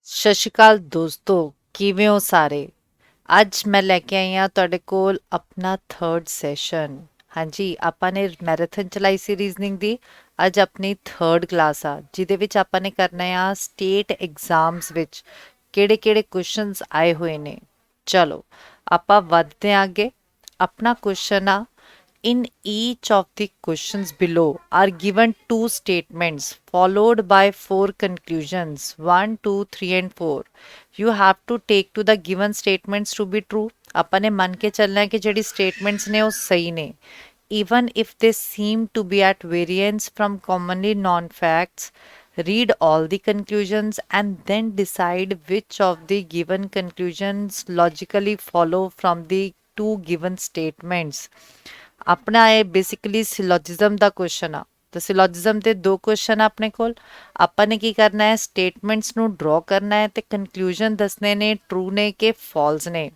ਸਤਿ ਸ਼੍ਰੀ ਅਕਾਲ ਦੋਸਤੋ, ਕਿਵੇਂ ਹੋ ਸਾਰੇ? ਅੱਜ ਮੈਂ ਲੈ ਕੇ ਆਈ ਹਾਂ ਤੁਹਾਡੇ ਕੋਲ ਆਪਣਾ ਥਰਡ ਸੈਸ਼ਨ। ਹਾਂਜੀ, ਆਪਾਂ ਨੇ ਮੈਰਾਥਨ ਚਲਾਈ ਸੀ ਰੀਜ਼ਨਿੰਗ ਦੀ। ਅੱਜ ਆਪਣੀ ਥਰਡ ਕਲਾਸ ਆ, ਜਿਹਦੇ ਵਿੱਚ ਆਪਾਂ ਨੇ ਕਰਨਾ ਆ ਸਟੇਟ ਐਗਜ਼ਾਮਸ ਵਿੱਚ ਕਿਹੜੇ-ਕਿਹੜੇ ਕੁਐਸਚਨਸ ਆਏ ਹੋਏ ਨੇ। ਚਲੋ, ਆਪਾਂ ਵੱਧਦੇ ਹਾਂ ਅੱਗੇ। ਆਪਣਾ ਕੁਐਸਚਨ ਆ, in each of the questions below are given two statements followed by four conclusions 1, 2, 3 and 4. You have to take to the given statements to be true. ਆਪਾਂ ਨੇ ਮੰਨ ਕੇ ਚੱਲਣਾ ਹੈ ਕਿ ਜਿਹੜੀ statements ਨੇ ਉਹ ਸਹੀ ਨੇ even if they seem to be at variance from commonly known facts. Read all the conclusions and then decide which of the given conclusions logically follow from the two given statements. ਆਪਣਾ ਇਹ basically ਸਿਲੋਜਿਜ਼ਮ ਦਾ question ਆ। ਤਾਂ ਸਿਲੋਜਿਜ਼ਮ ਦੇ ਦੋ question ਆ ਆਪਣੇ ਕੋਲ। ਆਪਾਂ ਨੇ ਕੀ ਕਰਨਾ ਹੈ, ਸਟੇਟਮੈਂਟਸ ਨੂੰ ਡਰਾ ਕਰਨਾ ਹੈ ਤੇ ਕਨਕਲੂਜਨ ਦੱਸਣੇ ਨੇ ਟਰੂ ਨੇ ਕਿ ਫਾਲਸ ਨੇ।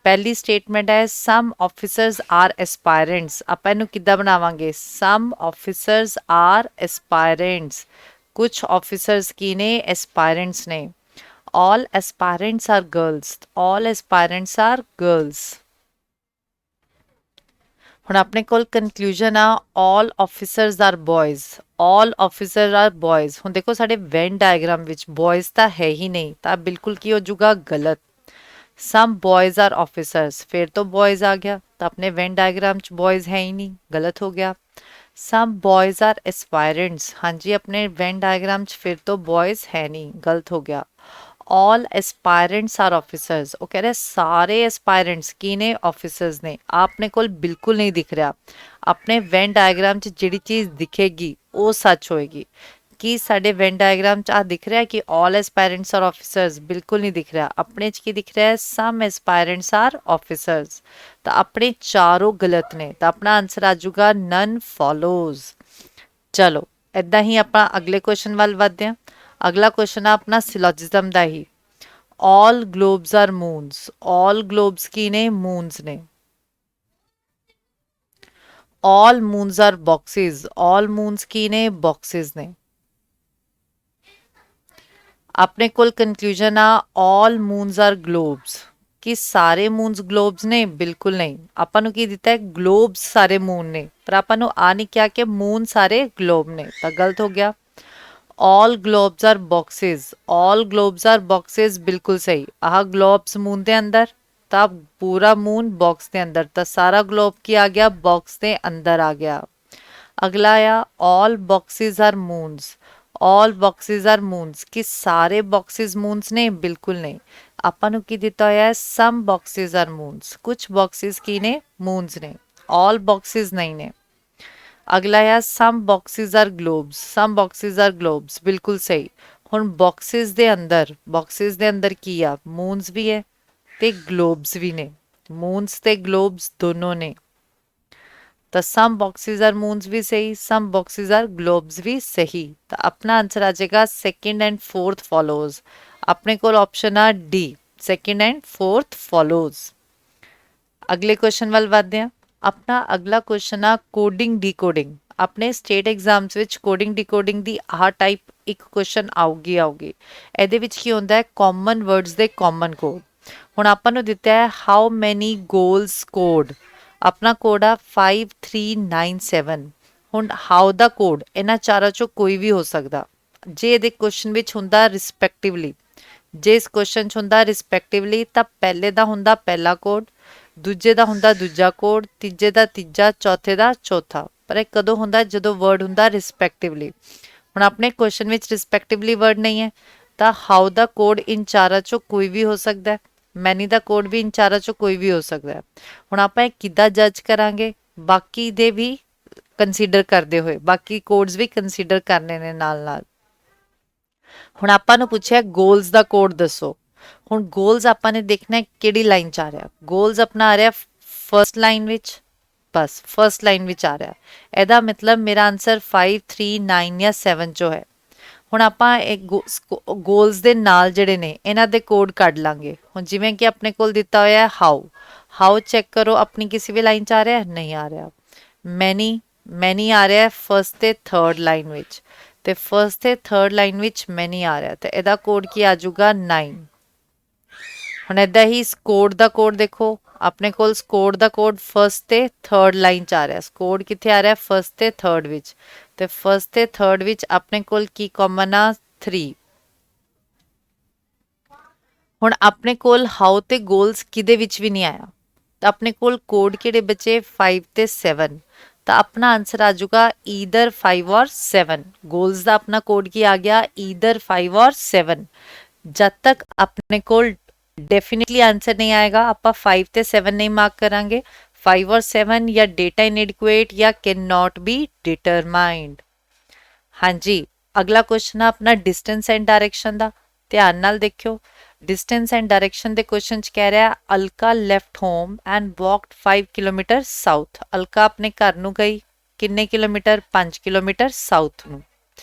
ਪਹਿਲੀ ਸਟੇਟਮੈਂਟ ਹੈ ਸਮ ਆਫਿਸਰਸ ਆਰ ਐਸਪਾਇਰੈਂਟਸ। ਆਪਾਂ ਇਹਨੂੰ ਕਿੱਦਾਂ ਬਣਾਵਾਂਗੇ, ਸਮ ਆਫਿਸਰਸ ਆਰ ਐਸਪਾਇਰੈਂਟਸ। ਕੁਝ ਆਫਿਸਰਸ ਕੀ ਨੇ, ਐਸਪਾਇਰੈਂਟਸ ਨੇ। all aspirants are girls, all aspirants are girls। ਹੁਣ ਆਪਣੇ ਕੋਲ ਕਨਕਲੂਜਨ ਆ all officers are boys, all officers are boys। ਹੁਣ ਦੇਖੋ ਸਾਡੇ ਵੈਨ ਡਾਇਗਰਾਮ ਵਿੱਚ boys ਤਾਂ ਹੈ ਹੀ ਨਹੀਂ, ਤਾਂ ਬਿਲਕੁਲ ਕੀ ਹੋ ਜਾਊਗਾ, ਗਲਤ। some boys are officers, ਫਿਰ ਤੋਂ boys ਆ ਗਿਆ ਤਾਂ ਆਪਣੇ ਵੈਨ ਡਾਇਗਰਾਮ 'ਚ boys ਹੈ ਹੀ ਨਹੀਂ, ਗਲਤ ਹੋ ਗਿਆ। some boys are aspirants, ਹਾਂਜੀ ਆਪਣੇ ਵੈਨ ਡਾਇਗਰਾਮ 'ਚ ਫਿਰ ਤੋਂ boys ਹੈ ਨਹੀਂ, ਗਲਤ ਹੋ ਗਿਆ। all aspirants are officers, ਉਹ ਕਹਿ ਰਿਹਾ ਸਾਰੇ aspirants ਕੀ ਨੇ, officers ਨੇ। ਆਪਣੇ ਕੋਲ ਬਿਲਕੁਲ ਨਹੀਂ ਦਿਖ ਰਿਹਾ। ਆਪਣੇ ਵੈਨ ਡਾਇਗਰਾਮ 'ਚ ਜਿਹੜੀ ਚੀਜ਼ ਦਿਖੇਗੀ ਉਹ ਸੱਚ ਹੋਏਗੀ। ਕੀ ਸਾਡੇ ਵੈਨ ਡਾਇਗਰਾਮ 'ਚ ਆ ਦਿਖ ਰਿਹਾ ਕਿ all aspirants are officers? ਬਿਲਕੁਲ ਨਹੀਂ ਦਿਖ ਰਿਹਾ। ਆਪਣੇ 'ਚ ਕੀ ਦਿਖ ਰਿਹਾ ਹੈ, some aspirants are officers। ਤਾਂ ਆਪਣੇ ਚਾਰੋਂ ਗਲਤ ਨੇ, ਤਾਂ ਆਪਣਾ ਆਨਸਰ ਆ ਜਾਊਗਾ none follows। ਚਲੋ ਇਦਾਂ ਹੀ ਆਪਾਂ ਅਗਲੇ ਕੁਐਸਚਨ ਵੱਲ ਵਧਦੇ ਹਾਂ। ਅਗਲਾ ਕੁਐਸਚਨ ਆ ਆਪਣਾ ਸਿਲੋਜਿਜ਼ਮ ਦਾ ਹੀ। all globes are moons, all globes ਕੀ ਨੇ, moons ਨੇ। all moons are boxes, all moons ਕੀ ਨੇ, boxes ਨੇ। ਆਪਣੇ ਕੋਲ ਕਨਕਲੂਜਨ ਆ all moons are globes, ਕਿ ਸਾਰੇ ਮੂਨਸ ਗਲੋਬਸ ਨੇ, ਬਿਲਕੁਲ ਨਹੀਂ। ਆਪਾਂ ਨੂੰ ਕੀ ਦਿੱਤਾ ਹੈ, ਗਲੋਬਸ ਸਾਰੇ ਮੂਨ ਨੇ, ਪਰ ਆਪਾਂ ਨੂੰ ਆ ਨਹੀਂ ਕਿਹਾ ਕਿ ਮੂਨ ਸਾਰੇ ਗਲੋਬ ਨੇ, ਤਾਂ ਗਲਤ ਹੋ ਗਿਆ। all globes are boxes, all globes are boxes ਬਿਲਕੁਲ ਸਹੀ। ਆਹ ਗਲੋਬਸ ਮੂਨ ਦੇ ਅੰਦਰ, ਤਾਂ ਪੂਰਾ ਮੂਨ ਬਾਕਸ ਦੇ ਅੰਦਰ, ਤਾਂ ਸਾਰਾ ਗਲੋਬ ਕੀ ਆ ਗਿਆ, ਬਾਕਸ ਦੇ ਅੰਦਰ ਆ ਗਿਆ। ਅਗਲਾ ਆ all boxes are moons, all boxes are moons, ਕਿ ਸਾਰੇ ਬਾਕਸਿਸ ਮੂਨਸ ਨੇ, ਬਿਲਕੁਲ ਨਹੀਂ। ਆਪਾਂ ਨੂੰ ਕੀ ਦਿੱਤਾ ਹੋਇਆ ਹੈ, some boxes are moons, ਕੁਝ ਬਾਕਸਿਸ ਕੀ ਨੇ, ਮੂਨਸ ਨੇ, all boxes ਨਹੀਂ ਨੇ। ਅਗਲਾ ਆ some boxes are globes, some boxes are globes ਬਿਲਕੁਲ ਸਹੀ। ਹੁਣ ਬਾਕਸਿਸ ਦੇ ਅੰਦਰ ਕੀ ਆ, ਮੂਨਸ ਵੀ ਹੈ ਤੇ ਗਲੋਬਸ ਵੀ ਨੇ, ਮੂਨਸ ਤੇ ਗਲੋਬਸ ਦੋਨੋਂ ਨੇ। ਤਾਂ some boxes are moons ਵੀ ਸਹੀ, some boxes are globes ਵੀ ਸਹੀ। ਤਾਂ ਆਪਣਾ ਆਨਸਰ ਆ ਜਾਏਗਾ second and fourth follows। ਆਪਣੇ ਕੋਲ ਆਪਸ਼ਨ ਆ D, second and fourth follows। ਅਗਲੇ ਕੁਐਸਚਨ ਵੱਲ ਵਧਦੇ ਹਾਂ। ਆਪਣਾ ਅਗਲਾ ਕੁਐਸਚਨ ਆ ਕੋਡਿੰਗ ਡੀਕੋਡਿੰਗ। ਆਪਣੇ ਸਟੇਟ ਐਗਜ਼ਾਮਸ ਵਿੱਚ ਕੋਡਿੰਗ ਡੀਕੋਡਿੰਗ ਦੀ ਆਹ ਟਾਈਪ ਇੱਕ ਕੁਐਸਚਨ ਆਊਗੀ। ਇਹਦੇ ਵਿੱਚ ਕੀ ਹੁੰਦਾ ਹੈ, ਕਾਮਨ ਵਰਡਸ ਦੇ ਕਾਮਨ ਕੋਡ। ਹੁਣ ਆਪਾਂ ਨੂੰ ਦਿੱਤਾ ਹੈ ਹਾਊ ਮੈਨੀ ਗੋਲਸ ਕੋਡ। ਆਪਣਾ ਕੋਡ ਆ 5397। ਹੁਣ ਹਾਊ ਦਾ ਕੋਡ ਇਹਨਾਂ ਚਾਰਾਂ ਚੋਂ ਕੋਈ ਵੀ ਹੋ ਸਕਦਾ। ਜੇ ਇਹਦੇ ਕੁਐਸਚਨ ਵਿੱਚ ਹੁੰਦਾ ਰਿਸਪੈਕਟਿਵਲੀ, ਜੇ ਇਸ ਕੁਐਸਚਨ 'ਚ ਹੁੰਦਾ ਰਿਸਪੈਕਟਿਵਲੀ, ਤਾਂ ਪਹਿਲੇ ਦਾ ਹੁੰਦਾ ਪਹਿਲਾ ਕੋਡ, ਦੂਜੇ ਦਾ ਹੁੰਦਾ ਦੂਜਾ ਕੋਡ, ਤੀਜੇ ਦਾ ਤੀਜਾ, ਚੌਥੇ ਦਾ ਚੌਥਾ। ਪਰ ਇਹ ਕਦੋਂ ਹੁੰਦਾ, ਜਦੋਂ ਵਰਡ ਹੁੰਦਾ ਰਿਸਪੈਕਟਿਵਲੀ। ਹੁਣ ਆਪਣੇ ਕੁਐਸਚਨ ਵਿੱਚ ਰਿਸਪੈਕਟਿਵਲੀ ਵਰਡ ਨਹੀਂ ਹੈ, ਤਾਂ ਹਾਊ ਦਾ ਕੋਡ ਇਨ ਚਾਰਾਂ ਚੋਂ ਕੋਈ ਵੀ ਹੋ ਸਕਦਾ ਹੈ, ਮੈਨੀ ਦਾ ਕੋਡ ਵੀ ਇਨ ਚਾਰਾਂ ਚੋਂ ਕੋਈ ਵੀ ਹੋ ਸਕਦਾ ਹੈ। ਹੁਣ ਆਪਾਂ ਇਹ ਕਿੱਦਾਂ ਜੱਜ ਕਰਾਂਗੇ, ਬਾਕੀ ਦੇ ਵੀ ਕੰਸੀਡਰ ਕਰਦੇ ਹੋਏ, ਬਾਕੀ ਕੋਡਸ ਵੀ ਕੰਸੀਡਰ ਕਰਨੇ ਨੇ ਨਾਲ ਨਾਲ। ਹੁਣ ਆਪਾਂ ਨੂੰ ਪੁੱਛਿਆ ਗੋਲਸ ਦਾ ਕੋਡ ਦੱਸੋ। ਹੁਣ ਗੋਲਸ ਆਪਾਂ ਨੇ ਦੇਖਣਾ ਕਿਹੜੀ ਲਾਈਨ 'ਚ ਆ ਰਿਹਾ। ਗੋਲਸ ਆਪਣਾ ਆ ਰਿਹਾ ਫਸਟ ਲਾਈਨ ਵਿੱਚ, ਬਸ ਫਸਟ ਲਾਈਨ ਵਿੱਚ ਆ ਰਿਹਾ। ਇਹਦਾ ਮਤਲਬ ਮੇਰਾ ਆਨਸਰ 5, 3, 9 ਜਾਂ 7 ਚੋਂ ਹੈ। ਹੁਣ ਆਪਾਂ ਗੋਲਸ ਦੇ ਨਾਲ ਜਿਹੜੇ ਨੇ ਇਹਨਾਂ ਦੇ ਕੋਡ ਕੱਢ ਲਾਂਗੇ। ਹੁਣ ਜਿਵੇਂ ਕਿ ਆਪਣੇ ਕੋਲ ਦਿੱਤਾ ਹੋਇਆ ਹੈ ਹਾਊ, ਹਾਊ ਚੈੱਕ ਕਰੋ ਆਪਣੀ ਕਿਸੇ ਵੀ ਲਾਈਨ 'ਚ ਆ ਰਿਹਾ, ਨਹੀਂ ਆ ਰਿਹਾ। ਮੈਨੀ ਆ ਰਿਹਾ ਫਸਟ ਤੇ ਥਰਡ ਲਾਈਨ ਵਿੱਚ, ਤੇ ਫਰਸਟ ਤੇ ਥਰਡ ਲਾਈਨ ਵਿੱਚ ਮੈਂ ਨਹੀਂ ਆ ਰਿਹਾ ਤੇ ਇਹਦਾ ਕੋਡ ਕੀ ਆ ਜਾਊਗਾ 9। ਹੁਣ ਏਦਾਂ ਹੀ ਸਕੋਡ ਦਾ ਕੋਡ ਦੇਖੋ, ਆਪਣੇ ਕੋਲ ਸਕੋਡ ਦਾ ਕੋਡ ਫਰਸਟ ਤੇ ਥਰਡ ਲਾਈਨ ਚ ਆ ਰਿਹਾ। ਸਕੋਡ ਕਿੱਥੇ ਆ ਰਿਹਾ? ਫਰਸਟ ਤੇ ਥਰਡ ਵਿੱਚ। ਤੇ ਫਰਸਟ ਤੇ ਥਰਡ ਵਿੱਚ ਆਪਣੇ ਕੋਲ ਕੀ ਕਾਮਨ ਆ? 3। ਹੁਣ ਆਪਣੇ ਕੋਲ ਹਾਊ ਤੇ ਗੋਲਸ ਕਿਦੇ ਵਿੱਚ ਵੀ ਨਹੀਂ ਆਇਆ, ਤਾਂ ਆਪਣੇ ਕੋਲ ਕੋਡ ਕਿਹੜੇ ਬਚੇ? 5 ਤੇ 7। ਤਾਂ ਆਪਣਾ ਆਨਸਰ ਆ ਜਾਊਗਾ ਈਦਰ 5 ਔਰ 7। ਗੋਲਸ ਦਾ ਆਪਣਾ ਕੋਡ ਕੀ ਆ ਗਿਆ? ਈਦਰ 5 ਔਰ 7। ਜਦ ਤੱਕ ਆਪਣੇ ਕੋਲ ਡੈਫੀਨਿਟਲੀ ਆਨਸਰ ਨਹੀਂ ਆਏਗਾ ਆਪਾਂ 5 ਤੇ 7 ਨਹੀਂ ਮਾਰਕ ਕਰਾਂਗੇ। 5 ਔਰ 7 ਜਾਂ ਡੇਟਾ ਇਨਐਡਿਕੁਏਟ ਜਾਂ ਕੈਨ ਨਾਟ ਬੀ ਡਿਟਰਮਾਈਨਡ। ਹਾਂਜੀ, ਅਗਲਾ ਕੁਐਸਚਨ ਆ ਆਪਣਾ ਡਿਸਟੈਂਸ ਐਂਡ ਡਾਇਰੈਕਸ਼ਨ ਦਾ। ਧਿਆਨ ਨਾਲ ਦੇਖਿਓ। ਡਿਸਟੈਂਸ ਐਂਡ ਡਾਇਰੈਕਸ਼ਨ ਦੇ ਕੁਐਸਚਨ ਚ ਕਹਿ ਰਿਹਾ Alka left home and walked 5 kilometre south. Alka ਆਪਣੇ ਘਰ ਨੂੰ ਗਈ ਕਿੰਨੇ ਕਿਲੋਮੀਟਰ? 5 ਕਿਲੋਮੀਟਰ ਸਾਊਥ ਨੂੰ।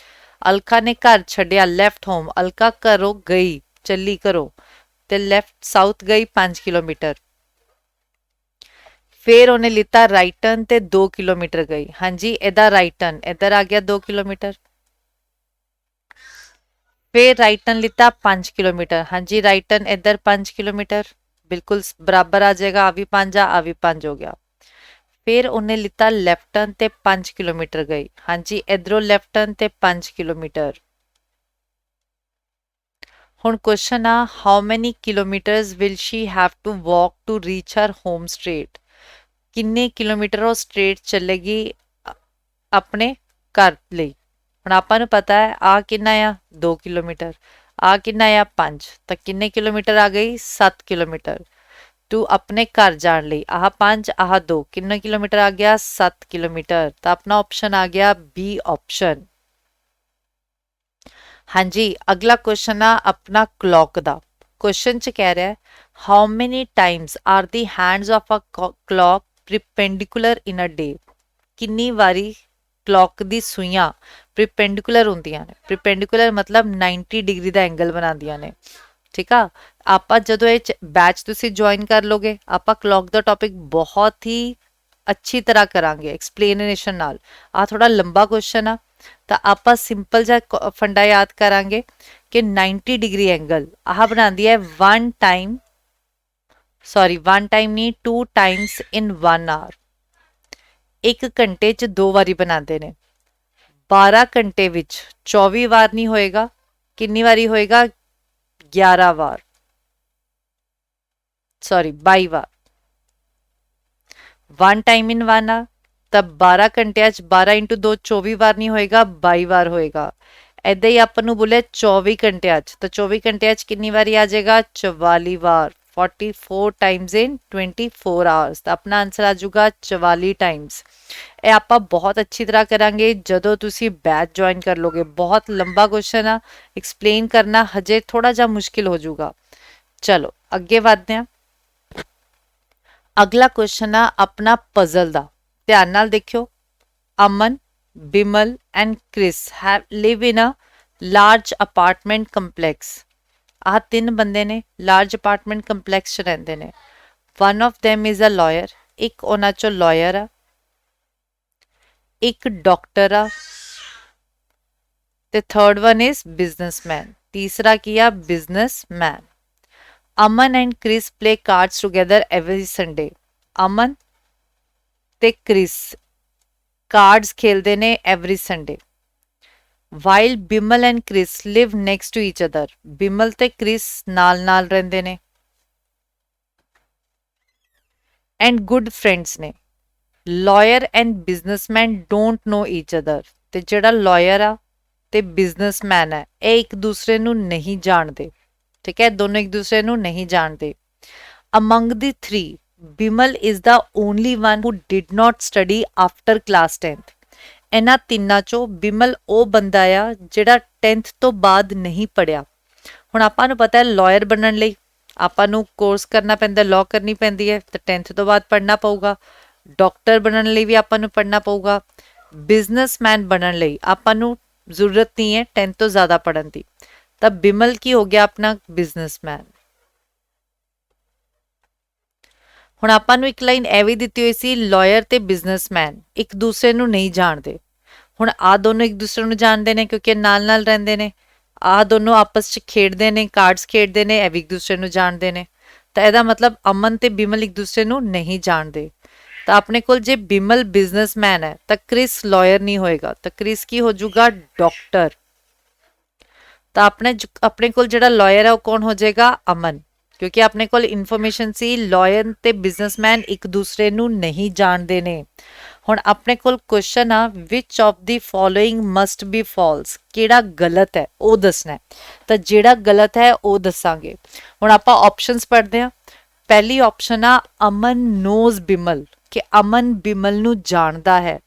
ਅਲਕਾ ਨੇ ਘਰ ਛੱਡਿਆ ਲੈਫਟ ਹੋਮ, ਅਲਕਾ ਘਰੋਂ ਗਈ, ਚੱਲੀ ਘਰੋਂ, ਤੇ ਲੈਫਟ ਸਾਊਥ ਗਈ 5 ਕਿਲੋਮੀਟਰ। ਫਿਰ ਉਹਨੇ ਲਿੱਤਾ ਰਾਈਟ ਟਰਨ ਤੇ 2 ਕਿਲੋਮੀਟਰ ਗਈ। ਹਾਂਜੀ, ਇਹਦਾ ਰਾਈਟ ਟਰਨ ਇੱਧਰ ਆ ਗਿਆ 2 ਕਿਲੋਮੀਟਰ। ਫਿਰ ਰਾਈਟ ਟਰਨ ਲਿੱਤਾ 5 ਕਿਲੋਮੀਟਰ। ਹਾਂਜੀ, ਰਾਈਟ ਟਰਨ ਇੱਧਰ 5 ਕਿਲੋਮੀਟਰ, ਬਿਲਕੁਲ ਬਰਾਬਰ ਆ ਜਾਏਗਾ। ਆ ਵੀ 5 ਆ ਵੀ 5 ਹੋ ਗਿਆ। ਫਿਰ ਉਹਨੇ ਲਿੱਤਾ ਲੈਫਟ ਟਰਨ ਤੇ 5 ਕਿਲੋਮੀਟਰ ਗਈ। ਹਾਂਜੀ, ਇਧਰੋਂ ਲੈਫਟ ਟਰਨ ਤੇ 5 ਕਿਲੋਮੀਟਰ। ਹੁਣ ਕੁਐਸਚਨ ਆ how many kilometres will she have to walk to reach her home straight. ਕਿੰਨੇ ਕਿਲੋਮੀਟਰ ਉਹ ਸਟ੍ਰੇਟ ਚੱਲੇਗੀ ਆਪਣੇ ਘਰ ਲਈ। ਹੁਣ ਆਪਾਂ ਨੂੰ ਪਤਾ ਹੈ ਆ ਕਿੰਨਾ ਆ 2 ਕਿਲੋਮੀਟਰ, ਆ ਕਿੰਨਾ ਆ 5, ਤਾਂ ਕਿੰਨੇ ਕਿਲੋਮੀਟਰ ਆ ਗਈ? 7 ਕਿਲੋਮੀਟਰ। ਤੂੰ ਆਪਣੇ ਘਰ ਜਾਣ ਲਈ ਆਹ 5 ਆਹ 2 ਕਿੰਨਾ ਕਿਲੋਮੀਟਰ ਆ ਗਿਆ? 7 ਕਿਲੋਮੀਟਰ। ਤਾਂ ਆਪਣਾ ਆਪਸ਼ਨ ਆ ਗਿਆ ਬੀ ਆਪਸ਼ਨ। ਹਾਂਜੀ, ਅਗਲਾ ਕੁਐਸਚਨ ਆ ਆਪਣਾ ਕਲੌਕ ਦਾ। ਕੁਐਸਚਨ ਚ ਕਹਿ ਰਿਹਾ how many Times R the hands of a clock ਪ੍ਰੀਪੈਂਡੀਕੂਲਰ ਇਨ ਅ ਡੇ। ਕਿੰਨੀ ਵਾਰੀ ਕਲੌਕ ਦੀ ਸੂਈਆਂ ਪ੍ਰੀਪੈਂਡੀਕੂਲਰ ਹੁੰਦੀਆਂ ਨੇ। ਪ੍ਰੀਪੈਂਡੀਕੂਲਰ ਮਤਲਬ 90 ਡਿਗਰੀ ਦਾ ਐਂਗਲ ਬਣਾਉਂਦੀਆਂ ਨੇ। ਠੀਕ ਆ, ਆਪਾਂ ਜਦੋਂ ਇਹ ਬੈਚ ਤੁਸੀਂ ਜੁਆਇਨ ਕਰ ਲੋਗੇ ਆਪਾਂ ਕਲੌਕ ਦਾ ਟੌਪਿਕ ਬਹੁਤ ਹੀ ਅੱਛੀ ਤਰ੍ਹਾਂ ਕਰਾਂਗੇ ਐਕਸਪਲੇਨੇਸ਼ਨ ਨਾਲ। ਆ ਥੋੜਾ ਲੰਬਾ ਕੁਐਸਚਨ ਆ ਤਾਂ ਆਪਾਂ ਸਿੰਪਲ ਜਿਹਾ ਫੰਡਾ ਯਾਦ ਕਰਾਂਗੇ ਕਿ 90 ਡਿਗਰੀ ਐਂਗਲ ਆਹ ਬਣਾਉਂਦੀ ਹੈ 1 ਟਾਈਮ ਨਹੀਂ 2 ਟਾਈਮਸ ਇਨ 1 ਆਰ। 1 ਘੰਟੇ 'ਚ 2 ਵਾਰੀ ਬਣਾਉਂਦੇ ਨੇ। 12 ਘੰਟੇ ਵਿੱਚ 24 ਵਾਰ ਨਹੀਂ ਹੋਏਗਾ, ਕਿੰਨੀ ਵਾਰੀ ਹੋਏਗਾ? 11 ਵਾਰ, 22 ਵਾਰ। 1 ਟਾਈਮ ਇਨ 1 ਆਰ ਤਾਂ 12 ਘੰਟਿਆਂ 'ਚ 12 × 2 24 ਵਾਰ ਨਹੀਂ ਹੋਏਗਾ, 22 ਵਾਰ ਹੋਏਗਾ। ਏਦਾਂ ਹੀ ਆਪਾਂ ਨੂੰ ਬੋਲੇ 24 ਘੰਟਿਆਂ 'ਚ, ਤਾਂ 24 ਘੰਟਿਆਂ 'ਚ ਕਿੰਨੀ ਵਾਰੀ ਆ ਜਾਏਗਾ? 44 ਵਾਰ। 44 ਟਾਈਮਸ ਇਨ 24 ਆਵਰਸ। ਤਾਂ ਆਪਣਾ ਆਨਸਰ ਆ ਜਾਊਗਾ 44 ਟਾਈਮਸ। ਇਹ ਆਪਾਂ ਬਹੁਤ ਅੱਛੀ ਤਰ੍ਹਾਂ ਕਰਾਂਗੇ ਜਦੋਂ ਤੁਸੀਂ ਬੈਚ ਜੁਆਇਨ ਕਰ ਲੋਗੇ। ਬਹੁਤ ਲੰਬਾ ਕੁਐਸਚਨ ਆ, ਐਕਸਪਲੇਨ ਕਰਨਾ ਹਜੇ ਥੋੜਾ ਜਿਹਾ ਮੁਸ਼ਕਿਲ ਹੋ ਜਾਊਗਾ। ਚਲੋ ਅੱਗੇ ਵਧਦੇ ਹਾਂ। ਅਗਲਾ ਕੁਐਸਚਨ ਆ ਆਪਣਾ ਪਜ਼ਲ ਦਾ। ਧਿਆਨ ਨਾਲ ਦੇਖਿਓ। Aman, Bimal and Chris live in a large apartment complex. ਆਹ 3 ਬੰਦੇ ਨੇ ਲਾਰਜ ਅਪਾਰਟਮੈਂਟ ਕੰਪਲੈਕਸ 'ਚ ਰਹਿੰਦੇ ਨੇ। One of them is a liar. ਇੱਕ ਉਹਨਾਂ 'ਚੋਂ ਲਾਇਰ ਆ, ਇੱਕ ਡਾਕਟਰ ਆ ਤੇ ਥਰਡ ਵਨ ਇਜ਼ ਬਿਜ਼ਨਸਮੈਨ। ਤੀਸਰਾ ਕੀ ਆ? Businessman. Aman and Chris play cards together every Sunday. Aman ਤੇ ਕ੍ਰਿਸ ਕਾਰਡਸ ਖੇਲਦੇ ਨੇ every Sunday. While Bimal and Chris live next to each other. Bimal ਤੇ ਕ੍ਰਿਸ ਨਾਲ ਰਹਿੰਦੇ ਨੇ ਐਂਡ ਗੁੱਡ ਫਰੈਂਡਸ ਨੇ। Liar and businessman don't know each other. ਤੇ ਜਿਹੜਾ ਲਾਇਰ ਆ ਤੇ ਬਿਜ਼ਨਸਮੈਨ ਹੈ ਇਹ ਇੱਕ ਦੂਸਰੇ ਨੂੰ ਨਹੀਂ ਜਾਣਦੇ। ਠੀਕ ਹੈ, ਦੋਨੋਂ ਇੱਕ ਦੂਸਰੇ ਨੂੰ ਨਹੀਂ ਜਾਣਦੇ। Among the 3 Bimal is the only one who did not study after class 10th। ਇਹਨਾਂ ਤਿੰਨਾਂ ਚੋਂ ਬਿਮਲ ਉਹ ਬੰਦਾ ਆ ਜਿਹੜਾ 10th ਤੋਂ ਬਾਅਦ ਨਹੀਂ ਪੜਿਆ। ਹੁਣ ਆਪਾਂ ਨੂੰ ਪਤਾ ਹੈ ਲਾਇਰ ਬਣਨ ਲਈ ਆਪਾਂ ਨੂੰ ਕੋਰਸ ਕਰਨਾ ਪੈਂਦਾ, ਲਾਅ ਕਰਨੀ ਪੈਂਦੀ ਹੈ, ਤਾਂ 10th ਤੋਂ ਬਾਅਦ ਪੜ੍ਹਨਾ ਪਊਗਾ। ਡਾਕਟਰ ਬਣਨ ਲਈ ਵੀ ਆਪਾਂ ਨੂੰ ਪੜ੍ਹਨਾ ਪਊਗਾ। ਬਿਜ਼ਨਸਮੈਨ ਬਣਨ ਲਈ ਆਪਾਂ ਨੂੰ ਜ਼ਰੂਰਤ ਨਹੀਂ ਹੈ 10th ਤੋਂ ਜ਼ਿਆਦਾ ਪੜ੍ਹਨ ਦੀ। ਤਾਂ ਬਿਮਲ ਕੀ ਹੋ ਗਿਆ? ਆਪਣਾ ਬਿਜ਼ਨਸਮੈਨ। ਹੁਣ ਆਪਾਂ ਨੂੰ ਇੱਕ ਲਾਈਨ ਇਹ ਵੀ ਦਿੱਤੀ ਹੋਈ ਸੀ ਲਾਇਰ ਤੇ ਬਿਜ਼ਨਸਮੈਨ ਇੱਕ ਦੂਸਰੇ ਨੂੰ ਨਹੀਂ ਜਾਣਦੇ। ਹੁਣ ਆ ਦੋਨੋਂ ਇੱਕ ਦੂਸਰੇ ਨੂੰ ਜਾਣਦੇ ਨੇ ਕਿਉਂਕਿ ਨਾਲ ਨਾਲ ਰਹਿੰਦੇ ਨੇ। ਆ ਦੋਨੋਂ ਆਪਸ 'ਚ ਖੇਡਦੇ ਨੇ, ਕਾਰਡਸ ਖੇਡਦੇ ਨੇ, ਇਹ ਵੀ ਇੱਕ ਦੂਸਰੇ ਨੂੰ ਜਾਣਦੇ ਨੇ। ਤਾਂ ਇਹਦਾ ਮਤਲਬ ਅਮਨ ਤੇ ਬਿਮਲ ਇੱਕ ਦੂਸਰੇ ਨੂੰ ਨਹੀਂ ਜਾਣਦੇ। ਤਾਂ ਆਪਣੇ ਕੋਲ ਜੇ ਬਿਮਲ ਬਿਜ਼ਨਸਮੈਨ ਹੈ ਤਾਂ ਕ੍ਰਿਸ ਲਾਇਰ ਨਹੀਂ ਹੋਏਗਾ, ਤਾਂ ਕ੍ਰਿਸ ਕੀ ਹੋ ਜਾਊਗਾ? ਡਾਕਟਰ। ਤਾਂ ਆਪਣੇ ਕੋਲ ਜਿਹੜਾ ਲਾਇਰ ਹੈ ਉਹ ਕੌਣ ਹੋ ਜਾਏਗਾ? ਅਮਨ, ਕਿਉਂਕਿ ਆਪਣੇ ਕੋਲ ਇਨਫੋਰਮੇਸ਼ਨ ਸੀ ਲਾਇਰ ਤੇ ਬਿਜ਼ਨਸਮੈਨ ਇੱਕ ਦੂਸਰੇ ਨੂੰ ਨਹੀਂ ਜਾਣਦੇ ਨੇ। ਹੁਣ ਆਪਣੇ ਕੋਲ ਕੁਐਸਚਨ ਆ which of the following must B false, ਕਿਹੜਾ ਗਲਤ ਹੈ ਉਹ ਦੱਸਣਾ ਹੈ। ਤਾਂ ਜਿਹੜਾ ਗਲਤ ਹੈ ਉਹ ਦੱਸਾਂਗੇ। ਹੁਣ ਆਪਾਂ ਆਪਸ਼ਨਸ ਪੜ੍ਹਦੇ ਹਾਂ। ਪਹਿਲੀ ਆਪਸ਼ਨ ਆ ਅਮਨ ਨੋਜ਼ ਬਿਮਲ, ਕਿ ਅਮਨ ਬਿਮਲ ਨੂੰ ਜਾਣਦਾ ਹੈ।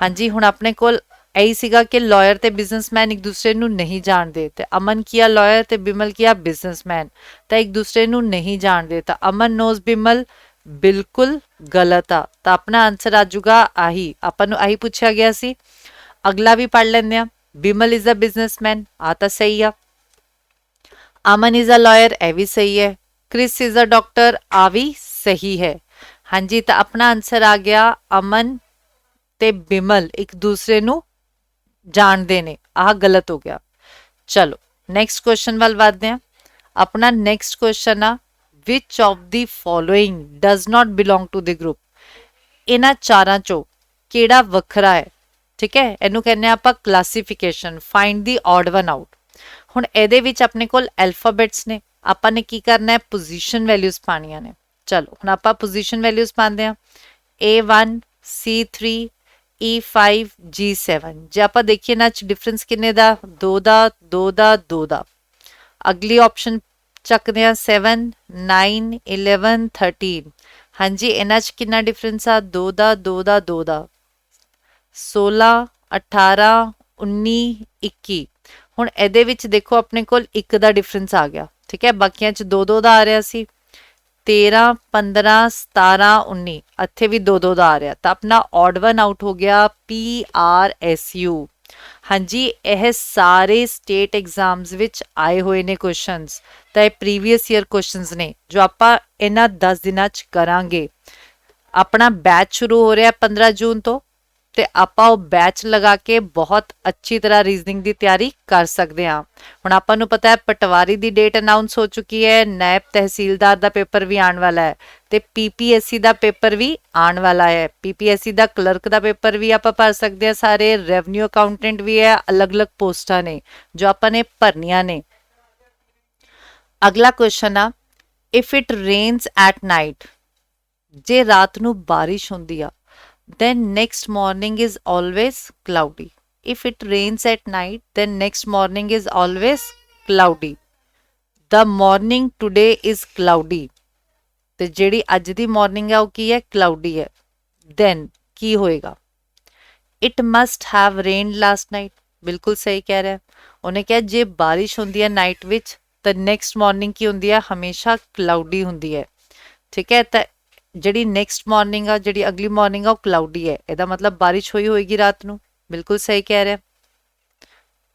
ਹਾਂਜੀ, ਹੁਣ ਆਪਣੇ ਕੋਲ ਇਹੀ ਸੀਗਾ ਕਿ ਲਾਇਰ ਤੇ ਬਿਜ਼ਨਸਮੈਨ ਇੱਕ ਦੂਸਰੇ ਨੂੰ ਨਹੀਂ ਜਾਣਦੇ, ਤੇ ਅਮਨ ਕੀਆ ਲਾਇਰ ਤੇ ਬਿਮਲ ਕੀਆ ਬਿਜ਼ਨਸਮੈਨ, ਤਾਂ ਇੱਕ ਦੂਸਰੇ ਨੂੰ ਨਹੀਂ ਜਾਣਦੇ। ਤਾਂ ਅਮਨ ਨੋਜ਼ ਬਿਮਲ ਬਿਲਕੁਲ ਗਲਤ ਆ। ਤਾਂ ਆਪਣਾ ਆਨਸਰ ਆ ਜਾਊਗਾ ਆਹੀ, ਆਪਾਂ ਨੂੰ ਆਹੀ ਪੁੱਛਿਆ ਗਿਆ ਸੀ। ਅਗਲਾ ਵੀ ਪੜ੍ਹ ਲੈਂਦੇ ਆ। ਬਿਮਲ ਇਜ਼ ਅ ਬਿਜ਼ਨਸਮੈਨ, ਆ ਤਾਂ ਸਹੀ ਆ। ਅਮਨ ਇਜ਼ ਅ ਲਾਇਰ, ਇਹ ਵੀ ਸਹੀ ਹੈ। ਕ੍ਰਿਸ ਇਜ਼ ਅ ਡਾਕਟਰ, ਆ ਵੀ ਸਹੀ ਹੈ। ਹਾਂਜੀ, ਤਾਂ ਆਪਣਾ ਆਨਸਰ ਆ ਗਿਆ ਅਮਨ ਤੇ ਬਿਮਲ ਇੱਕ ਦੂਸਰੇ ਨੂੰ ਜਾਣਦੇ ਨੇ, ਆਹ ਗਲਤ ਹੋ ਗਿਆ। ਚਲੋ ਨੈਕਸਟ ਕੁਐਸਚਨ ਵੱਲ ਵਧਦੇ ਹਾਂ। ਆਪਣਾ ਨੈਕਸਟ ਕੁਐਸਚਨ ਆ which of the following does not belong to the group, ਇਹਨਾਂ ਚਾਰਾਂ ਚੋਂ ਕਿਹੜਾ ਵੱਖਰਾ ਹੈ। ਠੀਕ ਹੈ, ਇਹਨੂੰ ਕਹਿੰਦੇ ਆ ਆਪਾਂ ਕਲਾਸੀਫਿਕੇਸ਼ਨ, ਫਾਈਂਡ ਦੀ ਆਡ ਵਨ ਆਊਟ। ਹੁਣ ਇਹਦੇ ਵਿੱਚ ਆਪਣੇ ਕੋਲ ਐਲਫਾਬੈਟਸ ਨੇ, ਆਪਾਂ ਨੇ ਕੀ ਕਰਨਾ ਹੈ? ਪੋਜੀਸ਼ਨ ਵੈਲਿਊਜ਼ ਪਾਣੀਆਂ ਨੇ। ਚਲੋ ਹੁਣ ਆਪਾਂ ਪੋਜੀਸ਼ਨ ਵੈਲਿਊਜ਼ ਪਾਉਂਦੇ ਹਾਂ। A1 C3 E5 G7। ਜੇ ਆਪਾਂ ਦੇਖੀਏ ਇਹਨਾਂ 'ਚ ਡਿਫਰੈਂਸ ਕਿੰਨੇ ਦਾ? 2 ਦਾ, 2 ਦਾ, 2 ਦਾ। ਅਗਲੀ ਆਪਸ਼ਨ ਚੱਕਦੇ ਆ 7 9 11 13। ਹਾਂਜੀ, ਇਹਨਾਂ 'ਚ ਕਿੰਨਾ ਡਿਫਰੈਂਸ ਆ? 2 ਦਾ, 2 ਦਾ, 2 ਦਾ। 16 18 19 21। ਹੁਣ ਇਹਦੇ ਵਿੱਚ ਦੇਖੋ ਆਪਣੇ ਕੋਲ 1 ਦਾ ਡਿਫਰੈਂਸ ਆ ਗਿਆ। ਠੀਕ ਹੈ, ਬਾਕੀਆਂ 'ਚ 2 2 ਦਾ ਆ ਰਿਹਾ ਸੀ। 13 15 17 19, ਇੱਥੇ ਵੀ 2 2 ਦਾ ਆ ਰਿਹਾ। ਤਾਂ ਆਪਣਾ ਆਡ ਵਨ ਆਊਟ ਹੋ ਗਿਆ PRSU। ਹਾਂਜੀ, ਇਹ ਸਾਰੇ ਸਟੇਟ ਐਗਜ਼ਾਮਸ ਵਿੱਚ ਆਏ ਹੋਏ ਨੇ ਕੁਐਸਚਨਸ। ਤਾਂ ਇਹ ਪ੍ਰੀਵੀਅਸ ਈਅਰ ਕੁਐਸਚਨਸ ਨੇ ਜੋ ਆਪਾਂ ਇਹਨਾਂ 10 ਦਿਨਾਂ 'ਚ ਕਰਾਂਗੇ। ਆਪਣਾ ਬੈਚ ਸ਼ੁਰੂ ਹੋ ਰਿਹਾ 15 ਜੂਨ ਤੋਂ, ਤੇ ਆਪਾਂ ਉਹ ਬੈਚ ਲਗਾ ਕੇ ਬਹੁਤ ਅੱਛੀ ਤਰ੍ਹਾਂ ਰੀਜ਼ਨਿੰਗ ਦੀ ਤਿਆਰੀ ਕਰ ਸਕਦੇ ਹਾਂ। ਹੁਣ ਆਪਾਂ ਨੂੰ ਪਤਾ ਹੈ ਪਟਵਾਰੀ ਦੀ ਡੇਟ ਅਨਾਉਂਸ ਹੋ ਚੁੱਕੀ ਹੈ, ਨਾਇਬ ਤਹਿਸੀਲਦਾਰ ਦਾ ਪੇਪਰ ਵੀ ਆਉਣ ਵਾਲਾ ਹੈ, ਤੇ PPSC ਦਾ ਪੇਪਰ ਵੀ ਆਉਣ ਵਾਲਾ ਹੈ। PPSC ਦਾ ਕਲਰਕ ਦਾ ਪੇਪਰ ਵੀ ਆਪਾਂ ਭਰ ਸਕਦੇ ਹਾਂ ਸਾਰੇ। ਰੈਵਨਿਊ ਅਕਾਊਂਟੈਂਟ ਵੀ ਹੈ, ਅਲੱਗ-ਅਲੱਗ ਪੋਸਟਾਂ ਨੇ ਜੋ ਆਪਾਂ ਨੇ ਭਰਨੀਆਂ ਨੇ। ਅਗਲਾ ਕੁਐਸਚਨ ਆ if it rains at night, ਜੇ ਰਾਤ ਨੂੰ ਬਾਰਿਸ਼ ਹੁੰਦੀ ਆ then next morning is always cloudy. If it rains at night, then next morning is always cloudy. The morning today is cloudy. ਤੇ ਜਿਹੜੀ ਅੱਜ ਦੀ ਮਾਰਨਿੰਗ ਹੈ ਉਹ ਕੀ ਹੈ? cloudy ਹੈ। then ਕੀ ਹੋਏਗਾ? It must have rained last night. ਬਿਲਕੁਲ ਸਹੀ ਕਹਿ ਰਿਹਾ। ਉਹਨੇ ਕਿਹਾ ਜੇ ਬਾਰਿਸ਼ ਹੁੰਦੀ ਹੈ ਨਾਈਟ ਵਿੱਚ ਤਾਂ ਨੈਕਸਟ ਮਾਰਨਿੰਗ ਕੀ ਹੁੰਦੀ ਹੈ? ਹਮੇਸ਼ਾ ਕਲਾਉਡੀ ਹੁੰਦੀ ਹੈ। ਠੀਕ ਹੈ, ਤਾਂ ਜਿਹੜੀ ਨੈਕਸਟ ਮਾਰਨਿੰਗ ਆ, ਜਿਹੜੀ ਅਗਲੀ ਮਾਰਨਿੰਗ ਆ ਉਹ ਕਲਾਉਡੀ ਹੈ। ਇਹਦਾ ਮਤਲਬ ਬਾਰਿਸ਼ ਹੋਈ ਹੋਏਗੀ ਰਾਤ ਨੂੰ। ਬਿਲਕੁਲ ਸਹੀ ਕਹਿ ਰਿਹਾ।